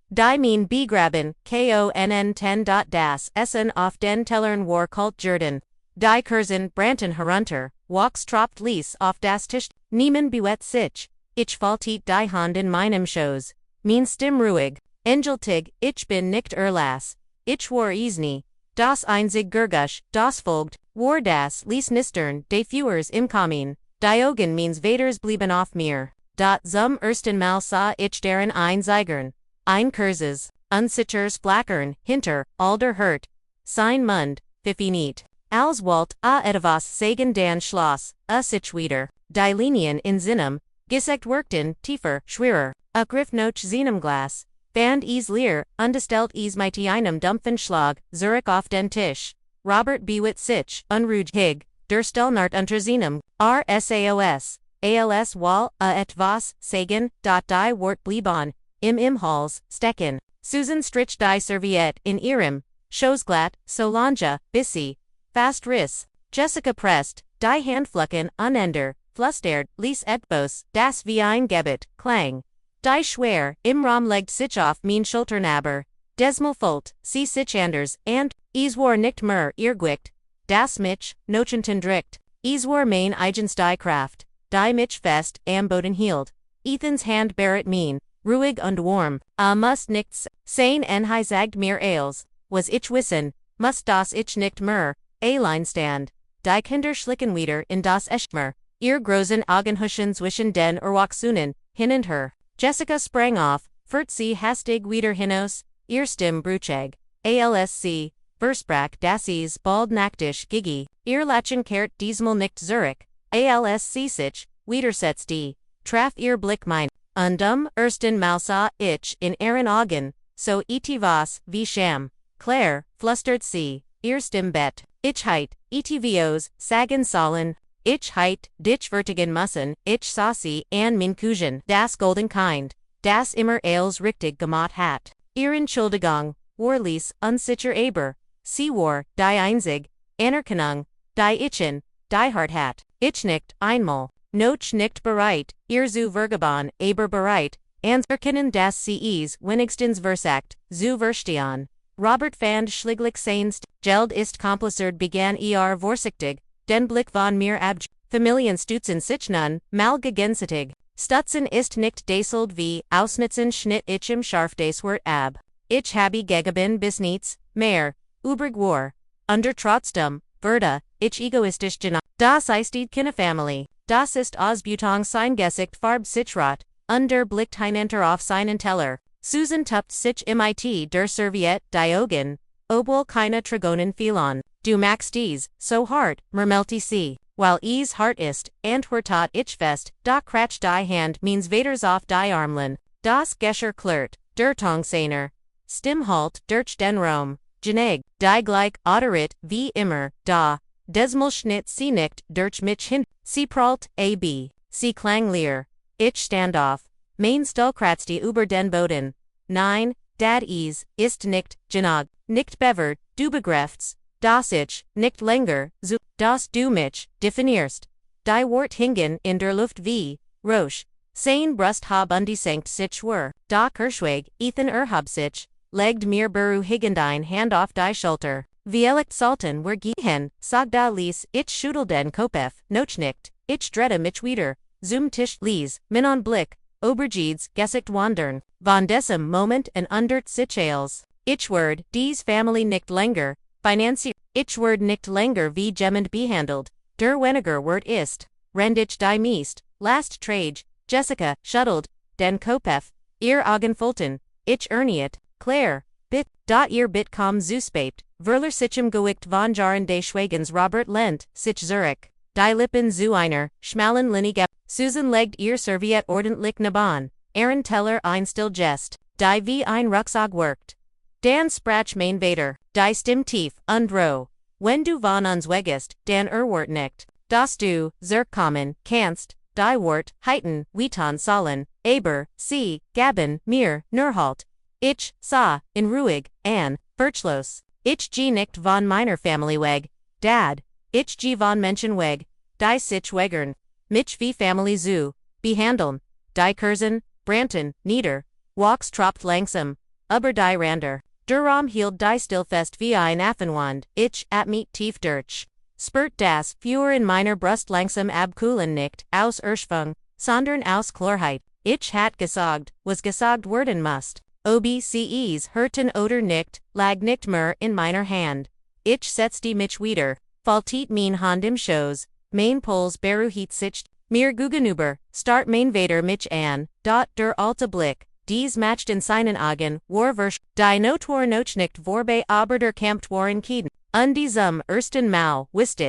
Die mein begraben, konn 10. Das Essen auf den Tellern war kalt Jordan. Die Kursen brannten herunter, Walks tropft ließ auf das Tisch, niemand bewegt sich. Ich faltet die Hand in meinem Schoß. Mein Stimm ruhig, engeltig, ich bin nicht erlass. Ich war nie. Das einzig Gergusch, das folgt, war das ließ nistern, de Führers im Kamin. Die Augen meines Vaters blieben auf mir. Dat zum ersten Mal sah ich deren ein Zeigern. Ein Kurzes, unsichers Flackern, hinter, alder Hurt. Sein Mund, pfiffi niet. Als Walt, etwas sagen dan Schloss, sich wieder. Die Linien in Sinnum, Gesicht wirkten, tiefer, schwerer. Griff noch seinem Glas. Fand leer, undestellt mit einem dumpfen Schlag, Zurück auf den Tisch. Robert bewit sich, unruhig hig, der Stellnart unter seinem, RSAOS. Als wall, etwas, sagen, die Wort blieben, im Hals, stecken. Susan strich die Serviette in ihrem, Schoßglatt, Solange, Bissi. Fast Riss. Jessica presst, die Handflucken, unender, flustert, ließ etwas, das wie ein Gebet, klang. Die schwer, im Raum legt sich auf mein Schulternaber. Desmal Folt, sie sich anders, and, war nicht mehr irrgwicht. Das mich, nochenten dricht. War mein eigens die Kraft. Die mich fest, am Boden hielt. Ethan's Hand barret mein, ruhig und warm. Must nichts, sein en sagt mir als, was ich wissen, must das ich nicht mehr, allein stand. Die Kinder schlicken wieder in das Eschmer. Ihr großen Augenhuschen zwischen den Erwachsenen, hin und her. Jessica sprang auf, führt sie hastig wieder hinaus, ihr Stimm bruchig. ALSC, versprach das bald nacktisch gigi, ihr Lachen kehrt diesmal nicht zurück. ALSC sich, widersetzt die. Traf ihr Blick mein. Ersten Mal sah ich in ihren Augen, so etwas wie Scham. Claire, flustert sie, ihr Stimm bett. Ich heit, etvos, sagen sollen. Ich heit, dich vertigen müssen, ich sah sie an min Kuchen, das golden Kind, das immer als richtig gemacht hat. Ihr Entschuldigung, warlies, unsicher aber, sie war, die einzig, Anerkennung, die ichen, die hart hat. Ich nicht, einmal, noch nicht bereit, ihr zu vergeben, aber bereit, anzuerkennen, dass sie es wenigstens versagt, zu verstehen. Robert fand schliglich seinst, Geld ist kompliziert begann vorsichtig, den Blick von mir abg. Familien stutzen sich nun, mal gegenseitig. Stutzen ist nicht deseld wie, ausnitzen schnitt ich im Scharf des Wort ab. Ich habe gegeben bis nichts, mehr, übrig war. Under trotzdem, würde, ich egoistisch genug. Das ist keine Familie. Das ist Ausbeutung sein Gesicht farb sich rot, under blickt hinenter auf seinen Teller. Susan tupft sich mit der Serviette, die Augen, obwohl keine Trigonen fielen. Du magst dies, so hart, murmelte sie. Weil es hart ist, antwortet ich fest, da kratzt die Hand means Vaters auf die Armlen. Das Gescher klirrt, der Tongseiner. Stimm halt, durch den Raum. Geneg, die gleich, oderit, wie immer, da. Desmal schnitt sie nicht, durch mich hin. Sie prallt, ab. Sie klang leer. Ich stand auf. Mein Stuhl kratzte über den Boden. Nein, dat ist nicht, genug, nicht bever, du begreifst. Das ich, nicht länger, so, das du mich, definierst. Die Wort hingen in der Luft wie, Roche. Sein Brust hab ungesenkt sich were. Da Kirschweg, Ethan hab sich, legt mir beru higendein Hand auf die Schulter. Vielich Sultan were gehen, sag da ließ, ich schüttel den Kopf, noch nicht, ich drette mich wieder. Zum Tisch ließ, min on Blick, Obergeeds, Gesicht wandern. Von diesem Moment en undert sich als. Ich word, dies Family nicht länger. Financier, ich word nicht länger wie jemand behandelt, der weniger word ist, rendich die meist, last trage, Jessica, shuttelt, den Kopf, ihr Augen fulten, ich erniet, Claire, bit, da ihr bit kom zuspapt, verler sichem goicht von jaren des Schwegens Robert Lent, sich Zurich, die Lippen zu einer, schmalen Linie Susan legt ihr Serviette ordentlich neben, Aaron Teller ein still Jest, die wie ein Rucksack workt. Dan sprach mein Vater, die Stimm tief, und roh. Wenn du von uns wegest, dan Wort nicht. Das du, zurückkommen, kannst, die Wort, heiten, witan sollen, aber, sie, gaben, mir, nur halt. Ich, sah, in ruhig, an, furchtlos. Ich geh nicht von meiner Familie weg, dad. Ich geh von Menschen weg, die sich wegern. Mich wie Family zu, behandeln. Die Kursen, Branton, nieder, walks tropt langsam, aber die Rander. Duram hield die Stillfest wie ein Affenwand, ich, atmet tief durch. Spurt das, fewer in meiner Brust langsam abkühlen nicht, aus Erschwung, sondern aus Klarheit. Ich hat gesagt, was gesagt werden musst. OBCEs hörten oder nicht, lag nicht mehr in meiner Hand. Ich setzte mich wieder, faltit mein Hand im Schoß, mein Puls beruhigt sich, mir gegenüber, start mein Vater mich an, dort der alte Blick, dies matcht in seinen Augen, war die Notor noch nicht vorbei aber der Kampf war entschieden. Und diesem ersten Mal, wist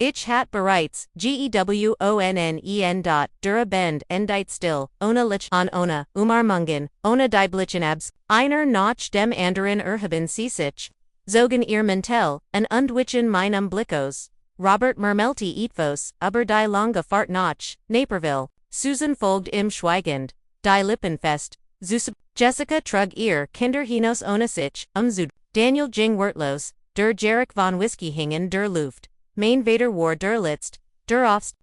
ich hat bereits, gewonnen. Der Bend endit still, ohne Lich an ohne, Umarmungen, ohne die Blichenabs, einer nach dem anderen erheben sich, zogen ihr Mantel, und wischen meinem Blickos. Robert Mermelti etvos, aber die lange Fahrt nach, Naperville, Susan folgt im Schweigend, die Lippenfest, Jessica trug ihr Kinder hinaus ohne sich, Zud, Daniel ging wertlos, der Jarek von Whisky hingen der Luft, mein Vater war der Litzt, der Offst,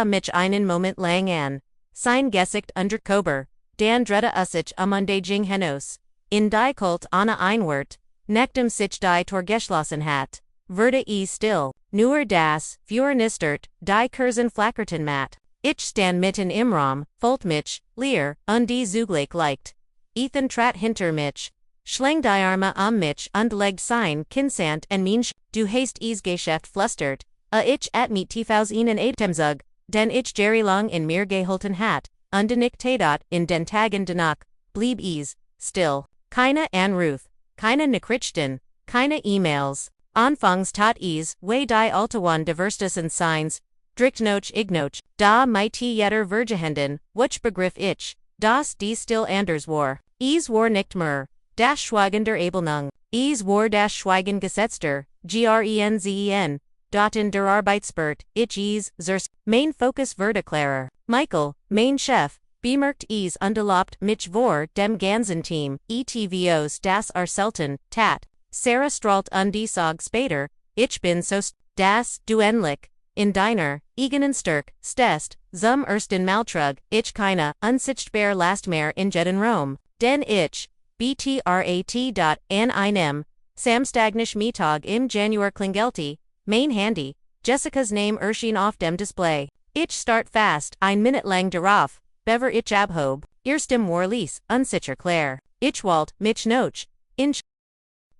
mich einen Moment lang an, sein Gesicht under Kober, dan drette sich amunde ging hinaus, in die Kult Anna Einwort, nachdem sich die Torgeschlossen hat, wurde still, nur das, Feuernistert, die Kursen flackerten matt. Ich stand mitten im Raum, volt mich, leer, und die zugleich leicht. Ethan trat hinter mich, schlang die Arme mich und legt sein Kinsant en mein du hast Geschäft flustert, ich atmet tief aus ihnen Atemzug, denn ich lang in mir geholten hat, und nicht tadat in den Tagen danach, blieb still. Keine Anruf, keine Nachrichten, keine E-Mails. Anfangs tat way die Altawan diversten Signs, drikt noch ignoch, da mighty jetter Vergehenden, wuch begriff ich, das die still anders war. War nicht mehr, das Schweigen der Abelnung, war das Schweigen gesetzter, Grenzen, dot in der Arbeitsspurt, ich zers, mein Fokus wurde klarer. Michael, mein Chef, bemerkt undelobt mich vor dem ganzen Team, etvos das selten, tat. Sarah strahlt die Sog später, ich bin so das du endlich, in deiner, eigenen Stärke, stest, zum ersten Maltrug, ich keine, unsichtbar last mehr in jeden Rom, denn ich, betrat. An einem, Samstagnisch Mittag im Januar klingelte, mein Handy, Jessica's Name erschien auf dem Display. Ich start fast, ein Minute lang darauf, bever ich abhob, erstem Warlies, unsicher Claire. Ich wollt, mich noch,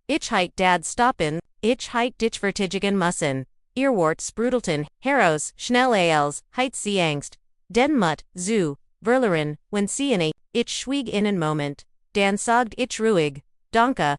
ich heit dad stoppen, ich heit dich vertigen müssen. Earwort sprudelten, Heros, schnell als, heit sie Angst. Den Mut, zu, Verlerin, wenn sie ich schwieg einen Moment. Dan sagt ich ruhig, danke,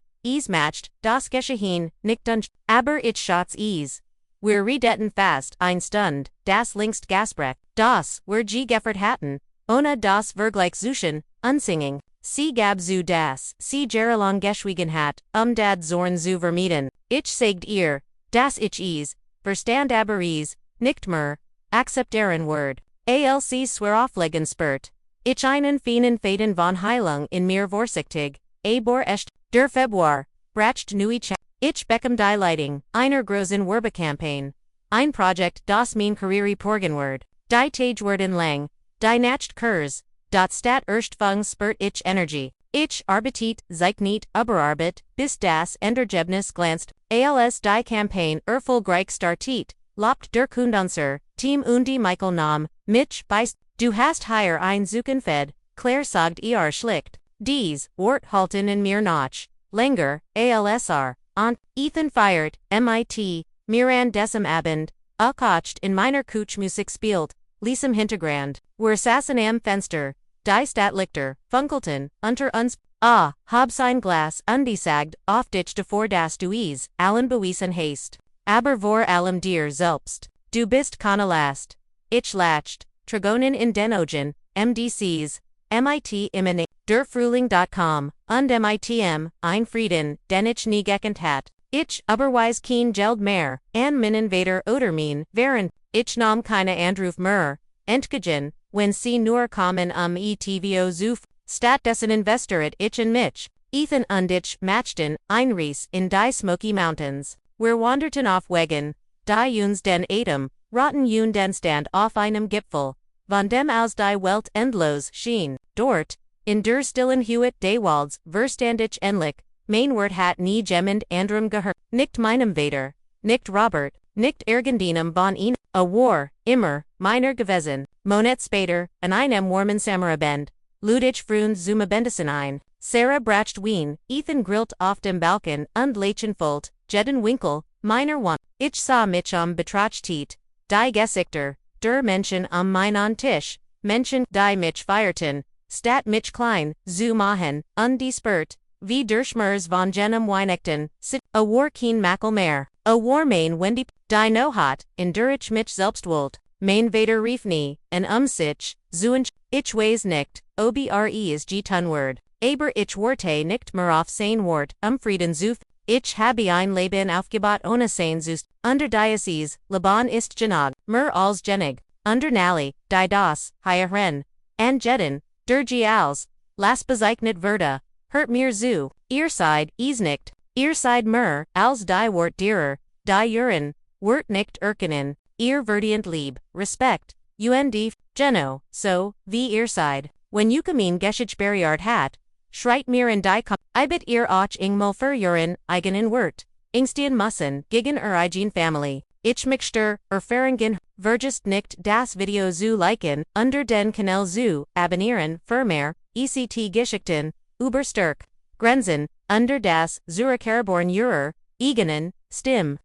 matcht, das Geschehen, nicht dunch, aber ich schatz Wir redeten fast, ein Stund, das längst Gasbrecht, das, wir geffert hatten, ohne das Vergleich suchen, unsinging. Sie gab zu das, sie jahrelang geschwiegen hat, dad Zorn zu vermieden. Ich sagt ihr, das ich verstand aber nicht mehr, akzeptieren word. ALC swearauflegen spurt. Ich einen feinen Faden von Heilung in mir vorsichtig, bor echt, der Februar, bracht nui Ich beckem die Leitung, einer großen Werbekampagne. Ein Projekt das mein Karriere porgenword, die Tage werden lang, die nacht Kurs. Dot stat Erstfang spurt ich Energie. Ich arbeitet, nicht, überarbeit, bis das Endergebnis glänzt. Als die Campaign erfolgreich startet, lobt der Kundanzer, Team die Michael Nam, mich beist, du hast hier ein Zukunfed, Claire sagt schlicht. Dies, Wort halten in mir nach. Länger, ALSR, und, Ethan feiert, MIT, mir decem Abend, kocht in meiner Kuchmusik spielt, Liesem Hintergrund, wir saßen am Fenster, die Stadtlichter, funkelten, unter uns, hab sein Glas undisagt, auf dich davor das du allen bewiesen hast. Aber vor allem dir selbst, du bist keine Last. Ich lacht, Trigonen in den Augen, MDCs, MIT immanent, derfrühling.com, und MITM, ein Frieden, den ich nie gekannt hat. Ich, aberweis kein Geld mehr, an meinen Vater oder mein, während, ich nahm keine Anruf mehr, entgegen, wenn sie nur kommen etvo zuf, stattdessen investiert ich in mich. Ethan und ich matchten, ein Reis in die Smoky Mountains. Wir wanderten auf Wegen, die uns den Atem, rotten den Stand auf einem Gipfel, von dem aus die Welt endlos schien. Dort, in der stillen Hewitt Daywalds, verstandig endlich, mein Wort hat nie jemand anderem gehört, nicht meinem Vater, nicht Robert, nicht irgendeinem von ihnen, a war, immer, meiner gewesen, Monet später, an einem warmen Sommerabend, Ludwig frühend Zumabendisen ein, Sarah bracht Wien, Ethan grillt auf dem Balkon und Lächenfolt, jeden Winkel, meiner Wand, ich sah mich betrachtet, die Gesichter, der Menschen meinen Tisch, Menschen, die mich feierten, statt mich klein, zu machen, undispert, wie der Schmerz von jenem Weihnachten, a war kein Makel mehr, a war mein Wendy, die no hat, in der ich mich selbst wollt, mein Vater rief nie, en sich, zuend, ich weiß nicht, obre is getunword, aber ich warte nicht mehr auf sein Wort, Frieden zuf, ich habe ein Leben aufgebaut ohne sein Zust, under Diocese, Laban ist genug, mer als genig, under Nally, die das, Ren, and jeden, der als, las bezeichnet Verda, hört mir zu, ihr seid, nicht, ihr seid mer, als die Wort derer, die Uren, Wort nicht erkennen, ihr verdient lieb, Respekt, und, Geno, so, wie ihr seid, wenn Eukamin geschich beriard hat, schreit mir in die I bit ihr auch ingmal für Uren, eigenen Wort, ingstien mussen, gegen eigen Family, ich mixter, Feringen, vergist nicht das Video zu liken, under den Kanal zu, abonnieren, firmer, ECT Geschichten, über Stärke, Grenzen, under das, Zurich Herborn Eurer, Egenen, Stim.